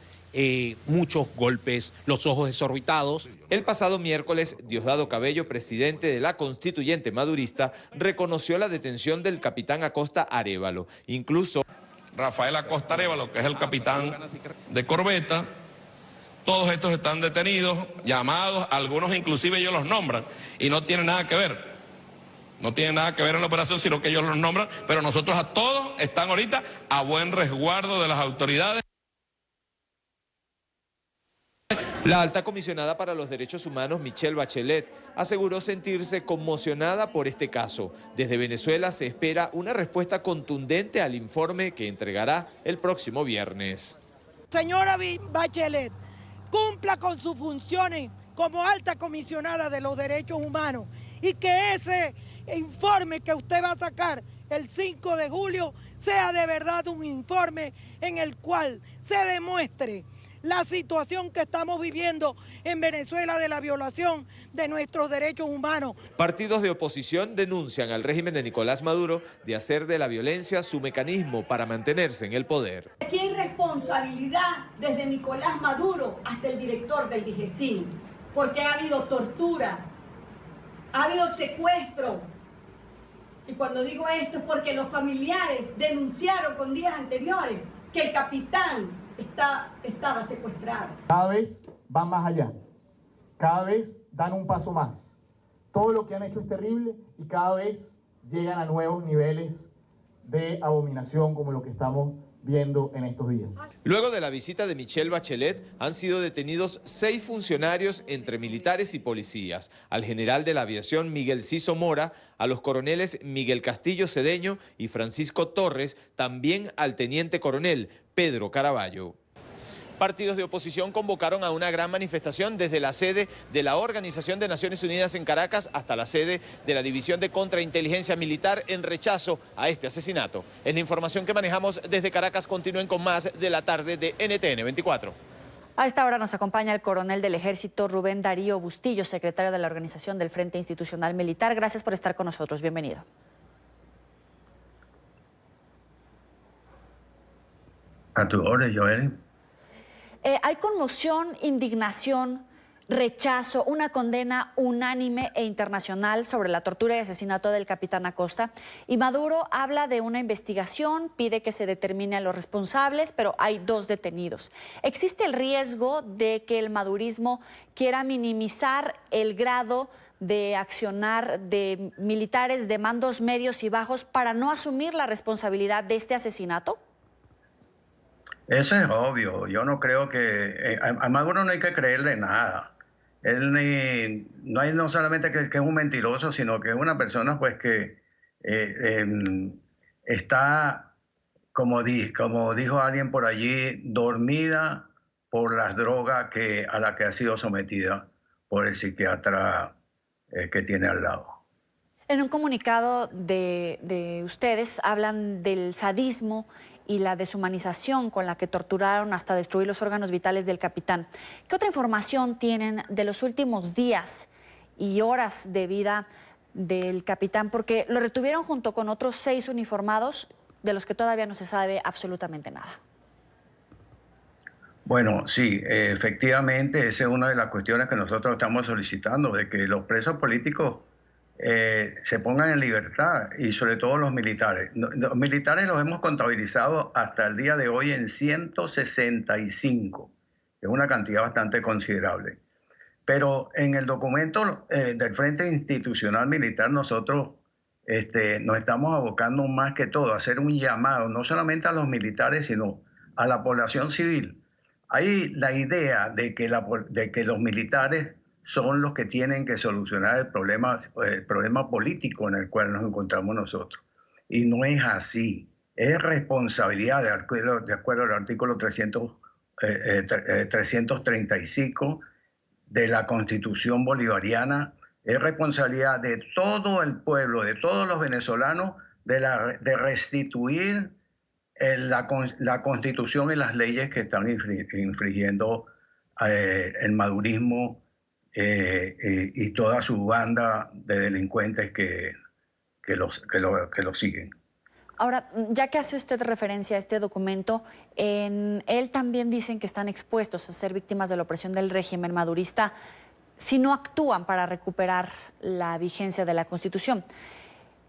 muchos golpes, los ojos desorbitados. El pasado miércoles, Diosdado Cabello, presidente de la constituyente madurista, reconoció la detención del capitán Acosta Arévalo. Incluso Rafael Acosta Arévalo, que es el capitán de corbeta. Todos estos están detenidos, llamados, algunos inclusive ellos los nombran y no tienen nada que ver. No tienen nada que ver en la operación, sino que ellos los nombran, pero nosotros a todos están ahorita a buen resguardo de las autoridades. La alta comisionada para los derechos humanos, Michelle Bachelet, aseguró sentirse conmocionada por este caso. Desde Venezuela se espera una respuesta contundente al informe que entregará el próximo viernes. Señora Bachelet, cumpla con sus funciones como alta comisionada de los derechos humanos y que ese informe que usted va a sacar el 5 de julio sea de verdad un informe en el cual se demuestre la situación que estamos viviendo en Venezuela de la violación de nuestros derechos humanos. Partidos de oposición denuncian al régimen de Nicolás Maduro de hacer de la violencia su mecanismo para mantenerse en el poder. Aquí hay responsabilidad desde Nicolás Maduro hasta el director del DGCIN, porque ha habido tortura, ha habido secuestro. Y cuando digo esto es porque los familiares denunciaron con días anteriores que el capitán estaba secuestrado. Cada vez van más allá, cada vez dan un paso más. Todo lo que han hecho es terrible y cada vez llegan a nuevos niveles de abominación como lo que estamos viendo en estos días. Luego de la visita de Michelle Bachelet, han sido detenidos 6 funcionarios entre militares y policías, al general de la aviación Miguel Ciso Mora, a los coroneles Miguel Castillo Cedeño y Francisco Torres, también al teniente coronel Pedro Caraballo. Partidos de oposición convocaron a una gran manifestación desde la sede de la Organización de Naciones Unidas en Caracas hasta la sede de la División de Contrainteligencia Militar en rechazo a este asesinato. Es la información que manejamos desde Caracas. Continúen con más de la tarde de NTN 24. A esta hora nos acompaña el coronel del Ejército Rubén Darío Bustillo, secretario de la Organización del Frente Institucional Militar. Gracias por estar con nosotros. Bienvenido. A tu orden, Joel. Hay conmoción, indignación, rechazo, una condena unánime e internacional sobre la tortura y asesinato del capitán Acosta. Y Maduro habla de una investigación, pide que se determine a los responsables, pero hay 2 detenidos. ¿Existe el riesgo de que el madurismo quiera minimizar el grado de accionar de militares de mandos medios y bajos para no asumir la responsabilidad de este asesinato? Eso es obvio. Yo no creo que... a Maduro no hay que creerle nada. Él no solamente que es un mentiroso, sino que es una persona pues que está, como dijo alguien por allí, dormida por las drogas a las que ha sido sometida por el psiquiatra que tiene al lado. En un comunicado de ustedes hablan del sadismo y la deshumanización con la que torturaron hasta destruir los órganos vitales del capitán. ¿Qué otra información tienen de los últimos días y horas de vida del capitán? Porque lo retuvieron junto con otros 6 uniformados de los que todavía no se sabe absolutamente nada. Bueno, sí, efectivamente, esa es una de las cuestiones que nosotros estamos solicitando, de que los presos políticos se pongan en libertad, y sobre todo los militares. Los militares los hemos contabilizado hasta el día de hoy en 165, es una cantidad bastante considerable. Pero en el documento del Frente Institucional Militar nosotros nos estamos abocando más que todo a hacer un llamado, no solamente a los militares, sino a la población civil. Hay la idea de que los militares son los que tienen que solucionar el problema político en el cual nos encontramos nosotros. Y no es así. Es responsabilidad, de acuerdo al artículo 335 de la Constitución bolivariana, es responsabilidad de todo el pueblo, de todos los venezolanos, de restituir la Constitución y las leyes que están infringiendo el madurismo y toda su banda de delincuentes que lo siguen. Ahora, ya que hace usted referencia a este documento, en él también dicen que están expuestos a ser víctimas de la opresión del régimen madurista si no actúan para recuperar la vigencia de la Constitución.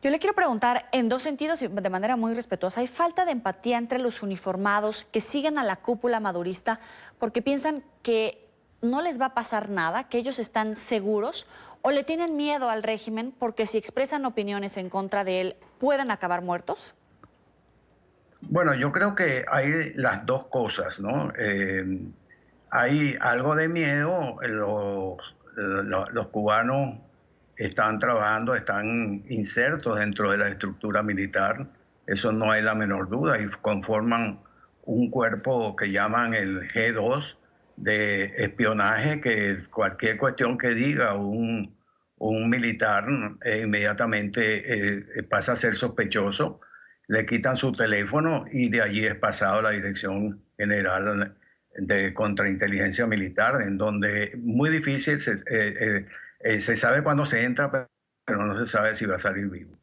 Yo le quiero preguntar en dos sentidos y de manera muy respetuosa. ¿Hay falta de empatía entre los uniformados que siguen a la cúpula madurista porque piensan que no les va a pasar nada, que ellos están seguros, o le tienen miedo al régimen porque si expresan opiniones en contra de él pueden acabar muertos? Bueno, yo creo que hay las dos cosas, ¿no? Hay algo de miedo, los cubanos están trabajando, están insertos dentro de la estructura militar, eso no hay la menor duda, y conforman un cuerpo que llaman el G2 de espionaje, que cualquier cuestión que diga un militar inmediatamente pasa a ser sospechoso, le quitan su teléfono y de allí es pasado a la Dirección General de Contrainteligencia Militar, en donde muy difícil se sabe cuándo se entra, pero no se sabe si va a salir vivo.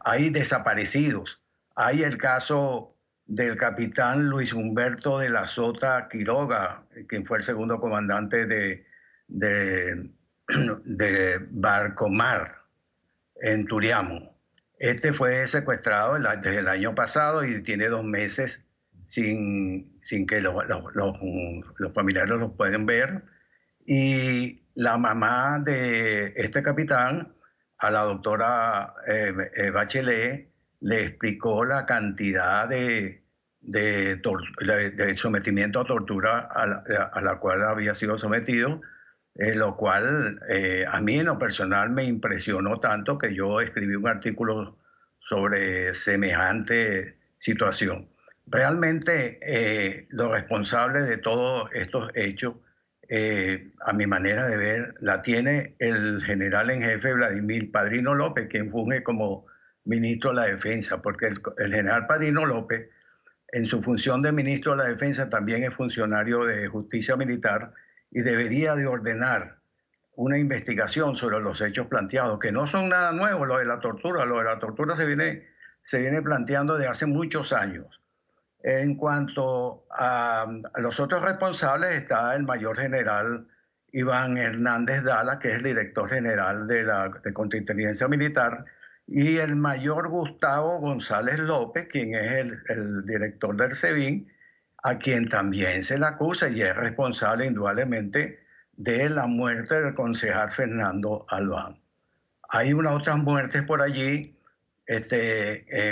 Hay desaparecidos. Hay el caso del capitán Luis Humberto de la Sota Quiroga, quien fue el segundo comandante de Barcomar en Turiamo. Este fue secuestrado desde el año pasado y tiene 2 meses sin que los familiares los pueden ver. Y la mamá de este capitán, a la doctora Bachelet, le explicó la cantidad de sometimiento a tortura a la cual había sido sometido, lo cual a mí en lo personal me impresionó tanto que yo escribí un artículo sobre semejante situación. Realmente lo responsable de todos estos hechos, a mi manera de ver, la tiene el general en jefe Vladimir Padrino López, quien funge como ministro de la Defensa, porque el general Padrino López, en su función de ministro de la Defensa, también es funcionario de justicia militar y debería de ordenar una investigación sobre los hechos planteados, que no son nada nuevo. Lo de la tortura se viene planteando desde hace muchos años. En cuanto a los otros responsables, está el mayor general Iván Hernández Dala, que es el director general de Contrainteligencia Militar, y el mayor Gustavo González López, quien es el director del SEBIN, a quien también se le acusa y es responsable indudablemente de la muerte del concejal Fernando Albán. Hay unas otras muertes por allí,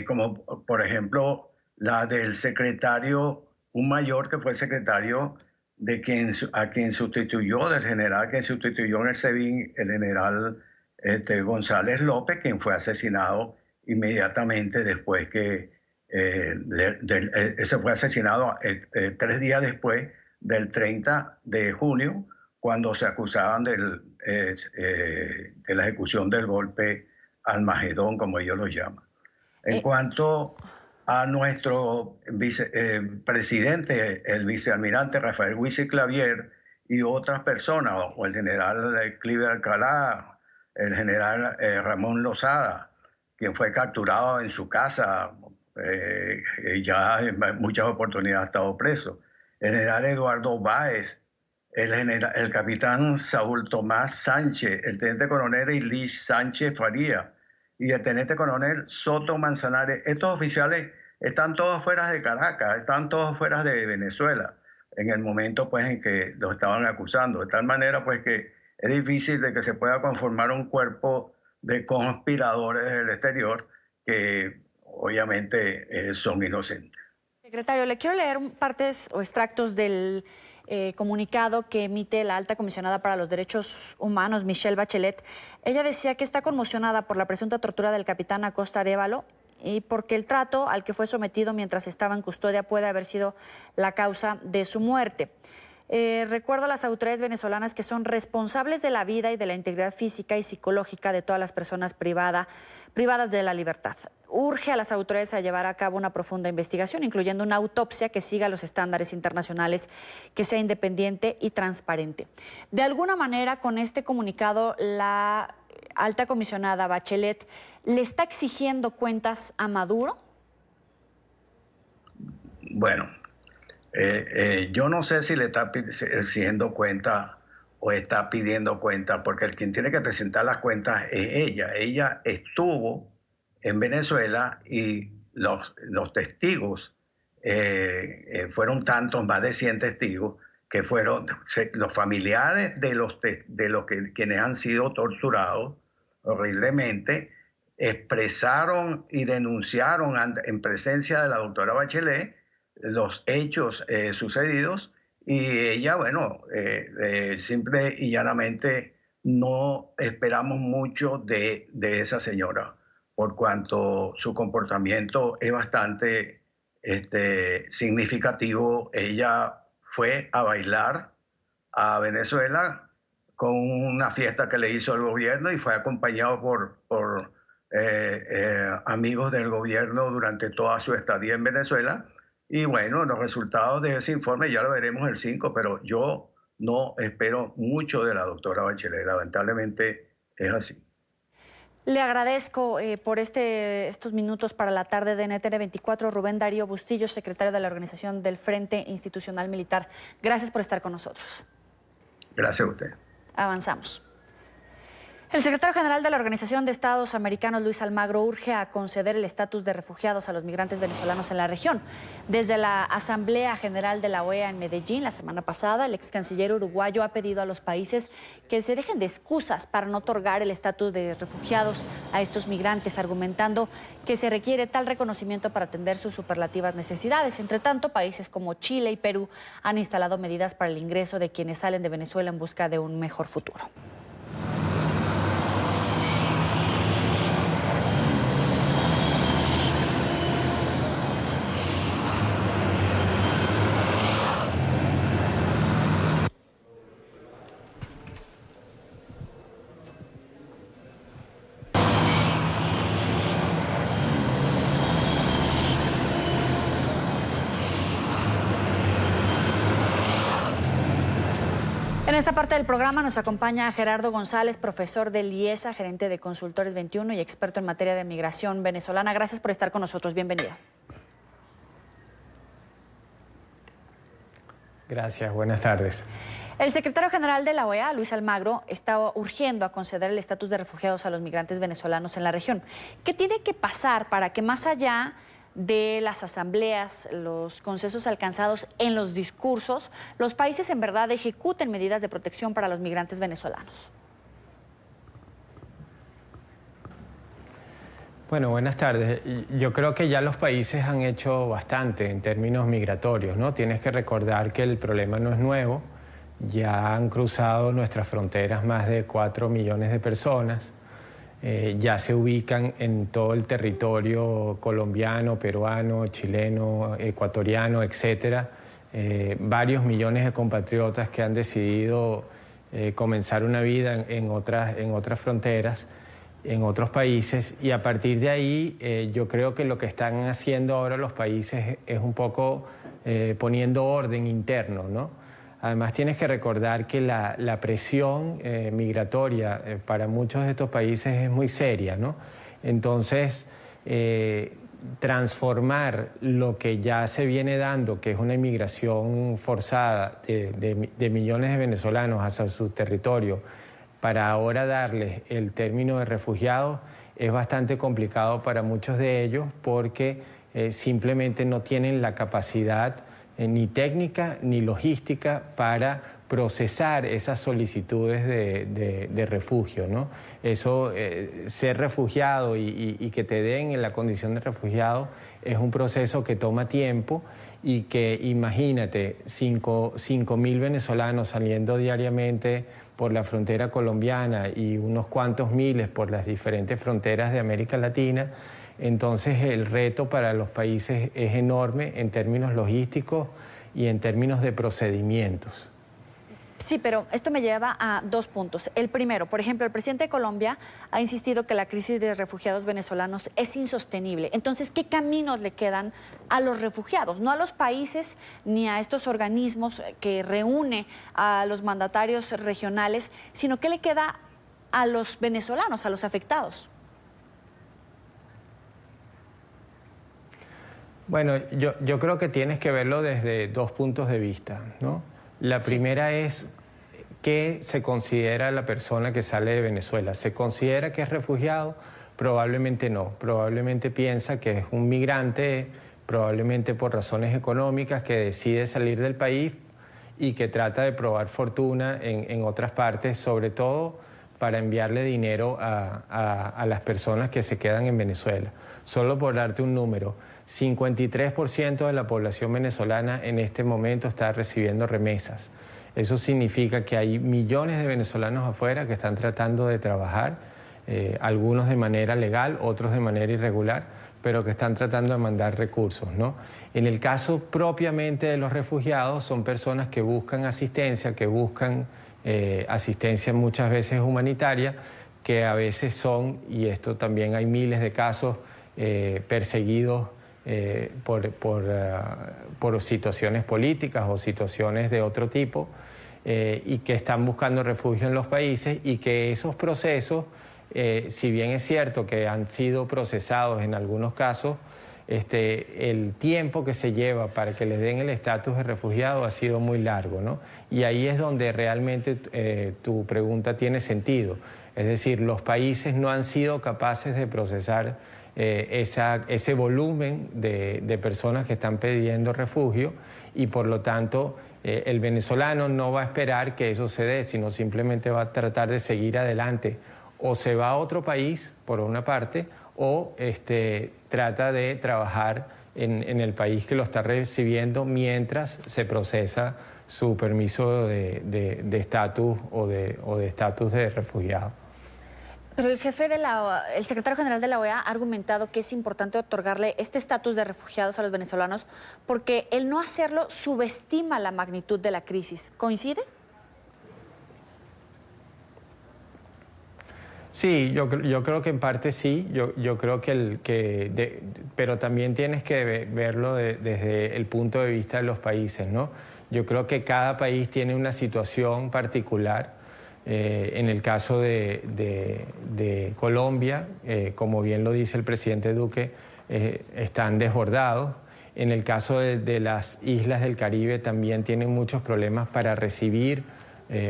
como por ejemplo la del secretario, un mayor que fue secretario del general quien sustituyó en el SEBIN, el general González López, quien fue asesinado inmediatamente después que ese fue asesinado 3 días después del 30 de junio, cuando se acusaban de la ejecución del golpe al Magedón, como ellos lo llaman. En cuanto a nuestro presidente, el vicealmirante Rafael Huici Clavier y otras personas, o el general Clive Alcalá, el general Ramón Lozada, quien fue capturado en su casa, ya en muchas oportunidades ha estado preso, el general Eduardo Báez, el capitán Saúl Tomás Sánchez, el teniente coronel Ilich Sánchez Faría y el teniente coronel Soto Manzanares. Estos oficiales están todos fuera de Caracas, están todos fuera de Venezuela en el momento pues en que los estaban acusando, de tal manera pues que es difícil de que se pueda conformar un cuerpo de conspiradores del exterior que obviamente son inocentes. Secretario, le quiero leer partes o extractos del comunicado que emite la alta comisionada para los derechos humanos, Michelle Bachelet. Ella decía que está conmocionada por la presunta tortura del capitán Acosta Arévalo y porque el trato al que fue sometido mientras estaba en custodia puede haber sido la causa de su muerte. Recuerdo a las autoridades venezolanas que son responsables de la vida y de la integridad física y psicológica de todas las personas privadas de la libertad. Urge a las autoridades a llevar a cabo una profunda investigación, incluyendo una autopsia que siga los estándares internacionales, que sea independiente y transparente. De alguna manera, con este comunicado, la alta comisionada Bachelet le está exigiendo cuentas a Maduro. Bueno, yo no sé si le está exigiendo cuenta o está pidiendo cuenta, porque el quien tiene que presentar las cuentas es ella. Ella estuvo en Venezuela y los testigos fueron tantos, más de 100 testigos, que fueron los familiares de quienes han sido torturados horriblemente, expresaron y denunciaron en presencia de la doctora Bachelet los hechos sucedidos, y ella, bueno, simple y llanamente no esperamos mucho de esa señora, por cuanto su comportamiento es bastante significativo. Ella fue a bailar a Venezuela con una fiesta que le hizo el gobierno y fue acompañado por amigos del gobierno durante toda su estadía en Venezuela. Y bueno, los resultados de ese informe ya lo veremos el 5, pero yo no espero mucho de la doctora Bachelet, lamentablemente es así. Le agradezco por estos minutos para la tarde de NTN 24, Rubén Darío Bustillo, secretario de la Organización del Frente Institucional Militar. Gracias por estar con nosotros. Gracias a usted. Avanzamos. El secretario general de la Organización de Estados Americanos, Luis Almagro, urge a conceder el estatus de refugiados a los migrantes venezolanos en la región. Desde la Asamblea General de la OEA en Medellín la semana pasada, el ex canciller uruguayo ha pedido a los países que se dejen de excusas para no otorgar el estatus de refugiados a estos migrantes, argumentando que se requiere tal reconocimiento para atender sus superlativas necesidades. Entre tanto, países como Chile y Perú han instalado medidas para el ingreso de quienes salen de Venezuela en busca de un mejor futuro. En esta parte del programa nos acompaña Gerardo González, profesor del IESA, gerente de Consultores 21 y experto en materia de migración venezolana. Gracias por estar con nosotros. Bienvenido. Gracias, buenas tardes. El secretario general de la OEA, Luis Almagro, está urgiendo a conceder el estatus de refugiados a los migrantes venezolanos en la región. ¿Qué tiene que pasar para que más allá de las asambleas, los consensos alcanzados en los discursos, los países en verdad ejecuten medidas de protección para los migrantes venezolanos? Bueno, buenas tardes. Yo creo que ya los países han hecho bastante en términos migratorios, ¿no? Tienes que recordar que el problema no es nuevo. Ya han cruzado nuestras fronteras más de 4 millones de personas. Ya se ubican en todo el territorio colombiano, peruano, chileno, ecuatoriano, etcétera. Varios millones de compatriotas que han decidido comenzar una vida en otras fronteras, en otros países, y a partir de ahí yo creo que lo que están haciendo ahora los países es un poco poniendo orden interno, ¿no? Además tienes que recordar que la presión migratoria para muchos de estos países es muy seria, ¿no? Entonces, transformar lo que ya se viene dando, que es una inmigración forzada de millones de venezolanos hacia su territorio, para ahora darles el término de refugiados, es bastante complicado para muchos de ellos porque simplemente no tienen la capacidad ni técnica ni logística para procesar esas solicitudes de refugio, ¿no? Eso, ser refugiado y que te den en la condición de refugiado es un proceso que toma tiempo y que, imagínate, 5.000 venezolanos saliendo diariamente por la frontera colombiana y unos cuantos miles por las diferentes fronteras de América Latina. Entonces el reto para los países es enorme en términos logísticos y en términos de procedimientos. Sí, pero esto me lleva a dos puntos. El primero, por ejemplo, el presidente de Colombia ha insistido que la crisis de refugiados venezolanos es insostenible. Entonces, ¿qué caminos le quedan a los refugiados? No a los países ni a estos organismos que reúne a los mandatarios regionales, sino ¿qué le queda a los venezolanos, a los afectados? Bueno, yo creo que tienes que verlo desde dos puntos de vista, ¿no? La primera es qué se considera la persona que sale de Venezuela. ¿Se considera que es refugiado? Probablemente no. Probablemente piensa que es un migrante, probablemente por razones económicas, que decide salir del país y que trata de probar fortuna en otras partes, sobre todo para enviarle dinero a las personas que se quedan en Venezuela. Solo por darte un número, 53% de la población venezolana en este momento está recibiendo remesas. Eso significa que hay millones de venezolanos afuera que están tratando de trabajar, algunos de manera legal, otros de manera irregular, pero que están tratando de mandar recursos, ¿no? En el caso propiamente de los refugiados, son personas que buscan asistencia, asistencia muchas veces humanitaria, que a veces son, y esto también hay miles de casos, perseguidos por situaciones políticas o situaciones de otro tipo, y que están buscando refugio en los países, y que esos procesos, si bien es cierto que han sido procesados en algunos casos, el tiempo que se lleva para que les den el estatus de refugiado ha sido muy largo, ¿no? Y ahí es donde realmente tu pregunta tiene sentido. Es decir, los países no han sido capaces de procesar ese volumen de personas que están pidiendo refugio, y por lo tanto el venezolano no va a esperar que eso se dé, sino simplemente va a tratar de seguir adelante. O se va a otro país, por una parte, o trata de trabajar en el país que lo está recibiendo mientras se procesa su permiso de estatus o de estatus de refugiado. Pero el secretario general de la OEA ha argumentado que es importante otorgarle este estatus de refugiados a los venezolanos porque el no hacerlo subestima la magnitud de la crisis. ¿Coincide? Sí, yo creo que en parte sí. Yo creo pero también tienes que verlo desde el punto de vista de los países, ¿no? Yo creo que cada país tiene una situación particular. En el caso de Colombia, como bien lo dice el presidente Duque, están desbordados. En el caso de las islas del Caribe también tienen muchos problemas para recibir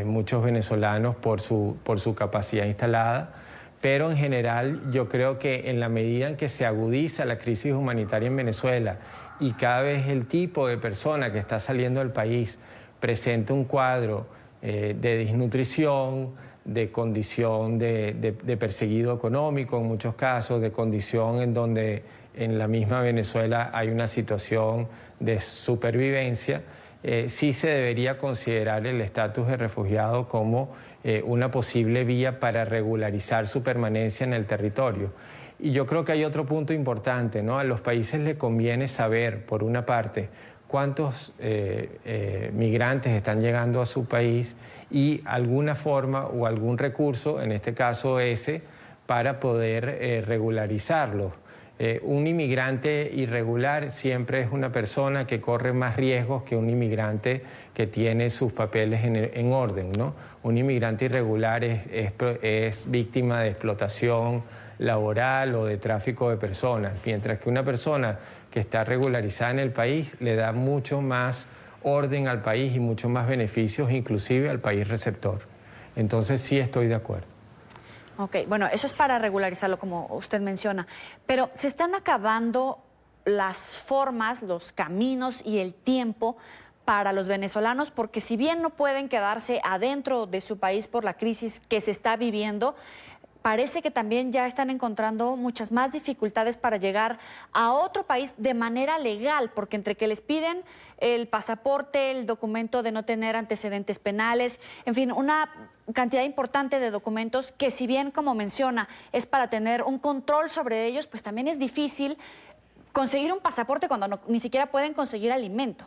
muchos venezolanos por su capacidad instalada. Pero en general yo creo que en la medida en que se agudiza la crisis humanitaria en Venezuela y cada vez el tipo de persona que está saliendo del país presenta un cuadro de desnutrición, de condición de perseguido económico en muchos casos, de condición en donde en la misma Venezuela hay una situación de supervivencia, sí se debería considerar el estatus de refugiado como una posible vía para regularizar su permanencia en el territorio. Y yo creo que hay otro punto importante, ¿no? A los países les conviene saber, por una parte, cuántos migrantes están llegando a su país y alguna forma o algún recurso, en este caso para poder regularizarlos. Un inmigrante irregular siempre es una persona que corre más riesgos que un inmigrante que tiene sus papeles en orden, ¿no? Un inmigrante irregular es víctima de explotación laboral o de tráfico de personas, mientras que una persona que está regularizada en el país le da mucho más orden al país y muchos más beneficios, inclusive al país receptor. Entonces sí estoy de acuerdo. Ok, bueno, eso es para regularizarlo, como usted menciona, pero se están acabando las formas, los caminos y el tiempo para los venezolanos, porque si bien no pueden quedarse adentro de su país por la crisis que se está viviendo, parece que también ya están encontrando muchas más dificultades para llegar a otro país de manera legal, porque entre que les piden el pasaporte, el documento de no tener antecedentes penales, en fin, una cantidad importante de documentos que, si bien, como menciona, es para tener un control sobre ellos, pues también es difícil conseguir un pasaporte cuando ni siquiera pueden conseguir alimento.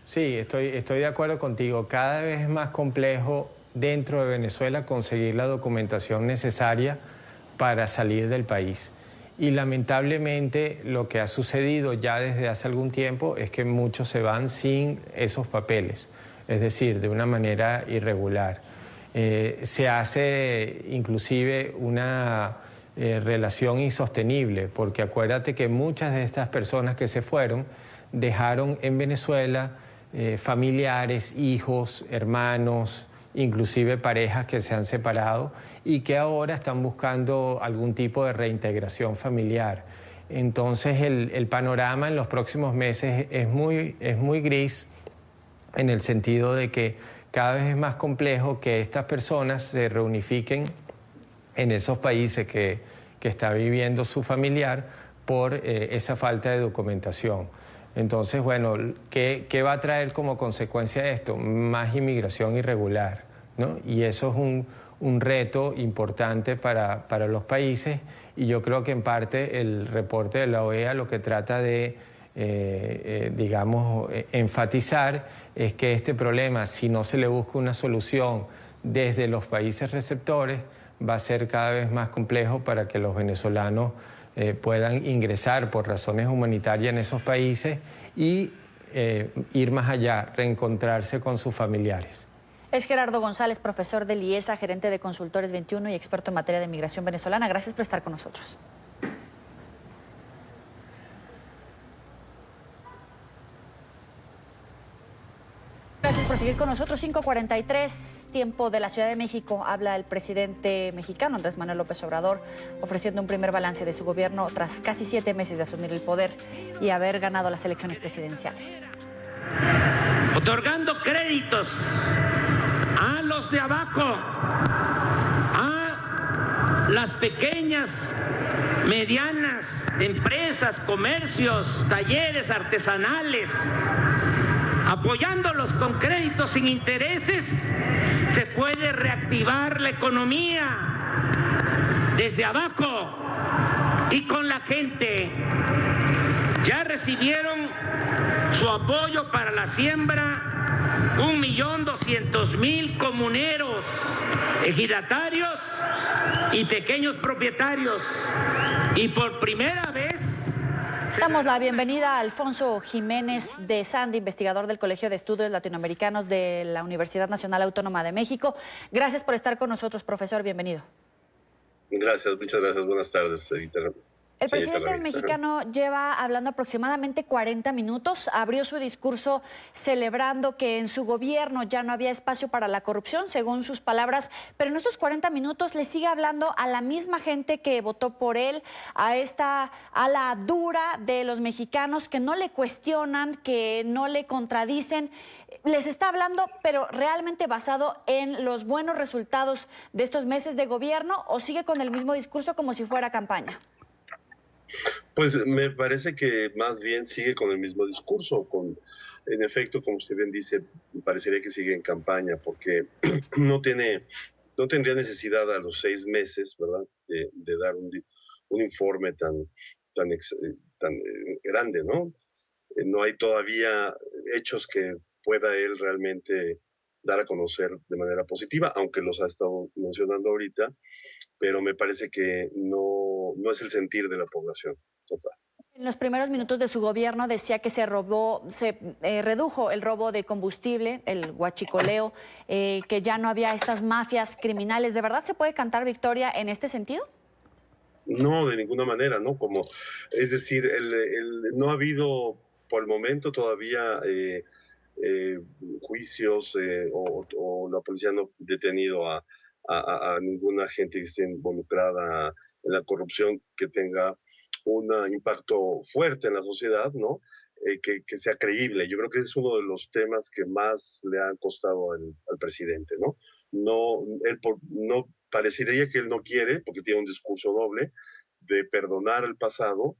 Sí, estoy de acuerdo contigo. Cada vez es más complejo dentro de Venezuela conseguir la documentación necesaria para salir del país. Y lamentablemente lo que ha sucedido ya desde hace algún tiempo es que muchos se van sin esos papeles, es decir, de una manera irregular. Se hace inclusive una relación insostenible, porque acuérdate que muchas de estas personas que se fueron dejaron en Venezuela familiares, hijos, hermanos, inclusive parejas que se han separado y que ahora están buscando algún tipo de reintegración familiar. Entonces el panorama en los próximos meses es muy gris, en el sentido de que cada vez es más complejo que estas personas se reunifiquen en esos países que está viviendo su familiar por esa falta de documentación. Entonces, bueno, ¿qué va a traer como consecuencia de esto? Más inmigración irregular, ¿no? Y eso es un reto importante para los países, y yo creo que en parte el reporte de la OEA lo que trata de, digamos, enfatizar es que este problema, si no se le busca una solución desde los países receptores, va a ser cada vez más complejo para que los venezolanos puedan ingresar por razones humanitarias en esos países y ir más allá, reencontrarse con sus familiares. Es Gerardo González, profesor del IESA, gerente de Consultores 21 y experto en materia de migración venezolana. Gracias por estar con nosotros. Gracias por seguir con nosotros. 5:43, tiempo de la Ciudad de México. Habla el presidente mexicano, Andrés Manuel López Obrador, ofreciendo un primer balance de su gobierno tras casi 7 meses de asumir el poder y haber ganado las elecciones presidenciales. Otorgando créditos a los de abajo, a las pequeñas, medianas empresas, comercios, talleres artesanales, apoyándolos con créditos sin intereses, se puede reactivar la economía desde abajo y con la gente. Ya recibieron su apoyo para la siembra 1.200.000 comuneros, ejidatarios y pequeños propietarios. Y por primera vez damos la bienvenida a Alfonso Jiménez de Sande, investigador del Colegio de Estudios Latinoamericanos de la Universidad Nacional Autónoma de México. Gracias por estar con nosotros, profesor. Bienvenido. Gracias, muchas gracias. Buenas tardes, editor. El presidente mexicano lleva hablando aproximadamente 40 minutos. Abrió su discurso celebrando que en su gobierno ya no había espacio para la corrupción, según sus palabras, pero en estos 40 minutos le sigue hablando a la misma gente que votó por él, a esta ala dura de los mexicanos que no le cuestionan, que no le contradicen. Les está hablando, pero realmente basado en los buenos resultados de estos meses de gobierno, ¿o sigue con el mismo discurso como si fuera campaña? Pues me parece que más bien sigue con el mismo discurso, en efecto, como usted bien dice, parecería que sigue en campaña, porque no tendría necesidad a los 6 meses, ¿verdad?, de dar un informe tan grande, ¿no? No hay todavía hechos que pueda él realmente dar a conocer de manera positiva, aunque los ha estado mencionando ahorita, pero me parece que no es el sentir de la población total. En los primeros minutos de su gobierno decía que se redujo el robo de combustible, el huachicoleo, que ya no había estas mafias criminales. ¿De verdad se puede cantar victoria en este sentido? No, de ninguna manera, ¿no? Es decir, no ha habido por el momento todavía juicios o la policía no ha detenido a ninguna gente que esté involucrada en la corrupción que tenga un impacto fuerte en la sociedad, ¿no? Que sea creíble. Yo creo que es uno de los temas que más le han costado al presidente, ¿no? No parecería que él no quiere, porque tiene un discurso doble, de perdonar el pasado,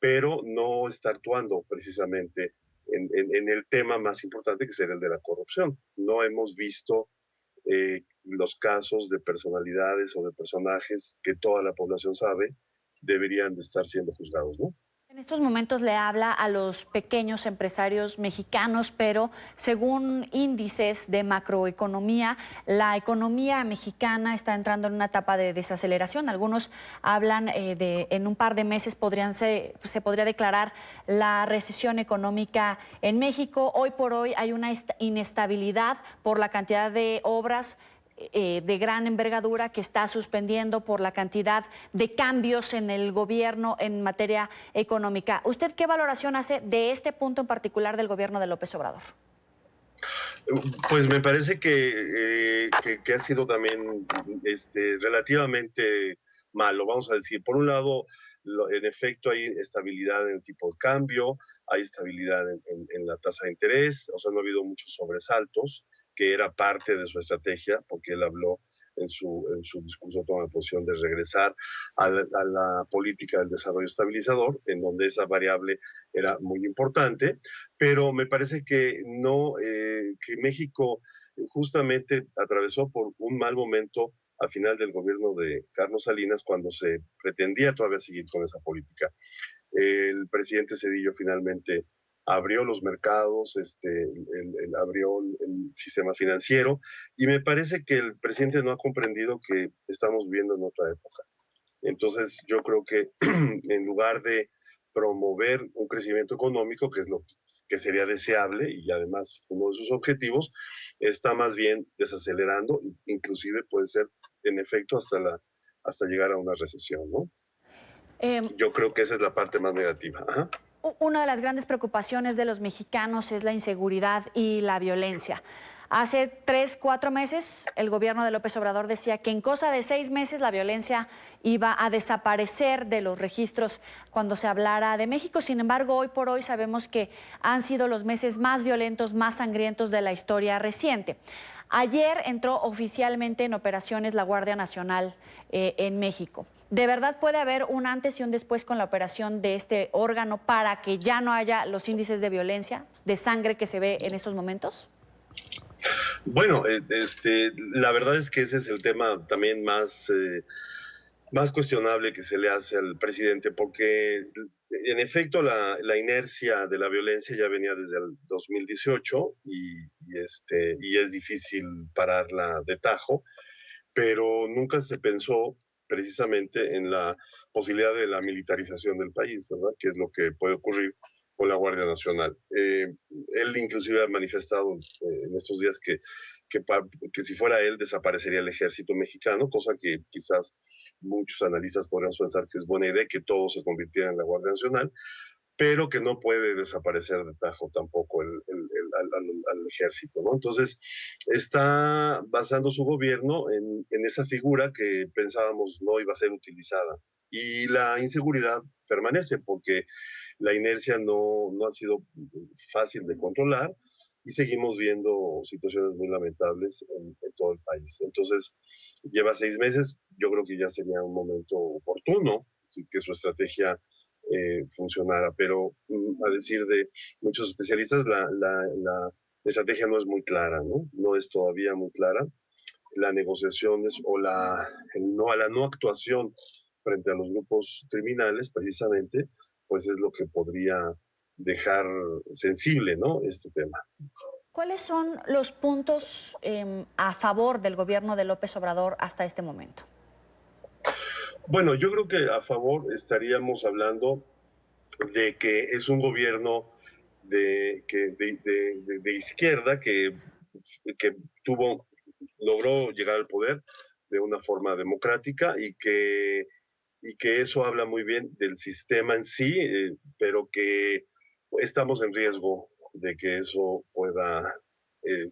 pero no está actuando precisamente en el tema más importante, que será el de la corrupción. No hemos visto los casos de personalidades o de personajes que toda la población sabe deberían de estar siendo juzgados, ¿no? En estos momentos le habla a los pequeños empresarios mexicanos, pero según índices de macroeconomía, la economía mexicana está entrando en una etapa de desaceleración. Algunos hablan de en un par de meses se podría declarar la recesión económica en México. Hoy por hoy hay una inestabilidad por la cantidad de obras de gran envergadura que está suspendiendo, por la cantidad de cambios en el gobierno en materia económica. ¿Usted qué valoración hace de este punto en particular del gobierno de López Obrador? Pues me parece que ha sido también relativamente malo, vamos a decir. Por un lado, en efecto hay estabilidad en el tipo de cambio, hay estabilidad en la tasa de interés, o sea, no ha habido muchos sobresaltos, que era parte de su estrategia, porque él habló en su discurso, toma la posición de regresar a la política del desarrollo estabilizador, en donde esa variable era muy importante, pero me parece que que México justamente atravesó por un mal momento al final del gobierno de Carlos Salinas, cuando se pretendía todavía seguir con esa política. El presidente Zedillo finalmente abrió los mercados, abrió el sistema financiero, y me parece que el presidente no ha comprendido que estamos viviendo en otra época. Entonces yo creo que en lugar de promover un crecimiento económico, que es lo que sería deseable y además uno de sus objetivos, está más bien desacelerando, inclusive puede ser en efecto hasta llegar a una recesión, ¿no? Yo creo que esa es la parte más negativa. Ajá. Una de las grandes preocupaciones de los mexicanos es la inseguridad y la violencia. Hace 3, 4 meses el gobierno de López Obrador decía que en cosa de 6 meses la violencia iba a desaparecer de los registros cuando se hablara de México. Sin embargo, hoy por hoy sabemos que han sido los meses más violentos, más sangrientos de la historia reciente. Ayer entró oficialmente en operaciones la Guardia Nacional en México. ¿De verdad puede haber un antes y un después con la operación de este órgano para que ya no haya los índices de violencia, de sangre que se ve en estos momentos? Bueno, la verdad es que ese es el tema también más cuestionable que se le hace al presidente, porque en efecto la inercia de la violencia ya venía desde el 2018 y es difícil pararla de tajo, pero nunca se pensó precisamente en la posibilidad de la militarización del país, ¿verdad? Que es lo que puede ocurrir con la Guardia Nacional. Él inclusive ha manifestado en estos días que si fuera él desaparecería el ejército mexicano, cosa que quizás muchos analistas podrían pensar que es buena idea, que todo se convirtiera en la Guardia Nacional, pero que no puede desaparecer de tajo tampoco al ejército, ¿no? Entonces, está basando su gobierno en esa figura que pensábamos no iba a ser utilizada. Y la inseguridad permanece porque la inercia no ha sido fácil de controlar y seguimos viendo situaciones muy lamentables en todo el país. Entonces, lleva 6 meses, yo creo que ya sería un momento oportuno que su estrategia funcionara, pero a decir de muchos especialistas, la estrategia no es muy clara, ¿no? No es todavía muy clara. La negociación o la no actuación frente a los grupos criminales, precisamente, pues es lo que podría dejar sensible, ¿no?, este tema. ¿Cuáles son los puntos a favor del gobierno de López Obrador hasta este momento? Bueno, yo creo que a favor estaríamos hablando de que es un gobierno de izquierda que logró llegar al poder de una forma democrática y que eso habla muy bien del sistema en sí, pero que estamos en riesgo de que eso pueda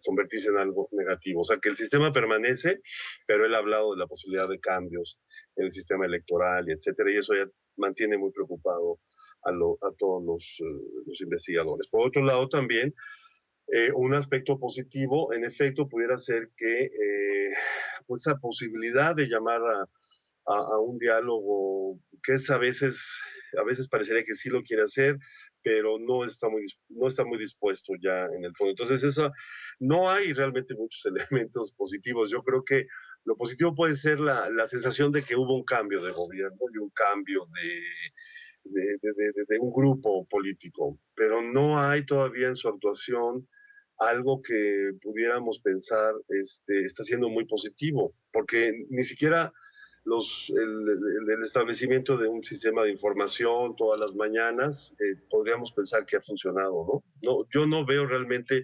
convertirse en algo negativo. O sea, que el sistema permanece, pero él ha hablado de la posibilidad de cambios en el sistema electoral, y etcétera, y eso ya mantiene muy preocupado a todos los investigadores. Por otro lado, también un aspecto positivo, en efecto, pudiera ser que esa posibilidad de llamar a un diálogo, que es a veces parecería que sí lo quiere hacer, pero no está muy dispuesto ya en el fondo. Entonces, no hay realmente muchos elementos positivos. Yo creo que lo positivo puede ser la sensación de que hubo un cambio de gobierno y un cambio de un grupo político, pero no hay todavía en su actuación algo que pudiéramos pensar está siendo muy positivo, porque ni siquiera el establecimiento de un sistema de información todas las mañanas podríamos pensar que ha funcionado, ¿no? Yo no veo realmente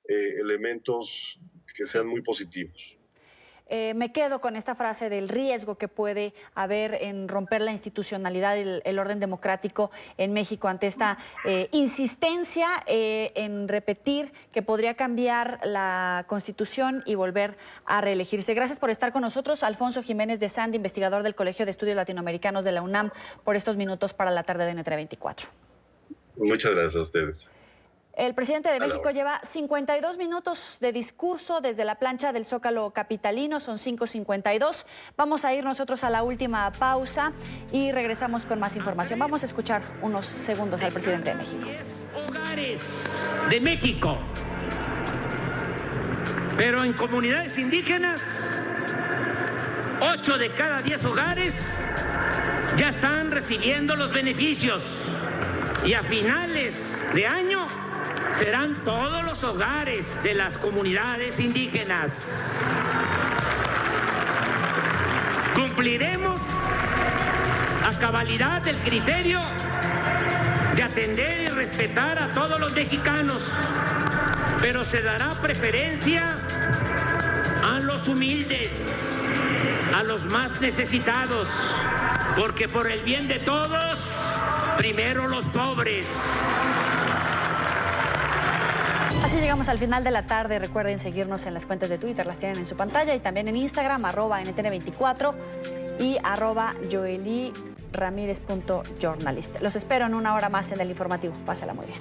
elementos que sean muy positivos. Me quedo con esta frase del riesgo que puede haber en romper la institucionalidad y el orden democrático en México ante esta insistencia en repetir que podría cambiar la Constitución y volver a reelegirse. Gracias por estar con nosotros, Alfonso Jiménez de Sande, investigador del Colegio de Estudios Latinoamericanos de la UNAM, por estos minutos para la tarde de NTN 24. Muchas gracias a ustedes. El presidente de México lleva 52 minutos de discurso desde la plancha del Zócalo capitalino, son 5:52. Vamos a ir nosotros a la última pausa y regresamos con más información. Vamos a escuchar unos segundos al presidente de México. Hogares de México, pero en comunidades indígenas, 8 de cada 10 hogares ya están recibiendo los beneficios y a finales de año serán todos los hogares de las comunidades indígenas. Cumpliremos a cabalidad el criterio de atender y respetar a todos los mexicanos, pero se dará preferencia a los humildes, a los más necesitados, porque por el bien de todos, primero los pobres. Así llegamos al final de la tarde. Recuerden seguirnos en las cuentas de Twitter, las tienen en su pantalla, y también en Instagram, @NTN24 y @joelyramírez.journalist. Los espero en una hora más en el informativo. Pásala muy bien.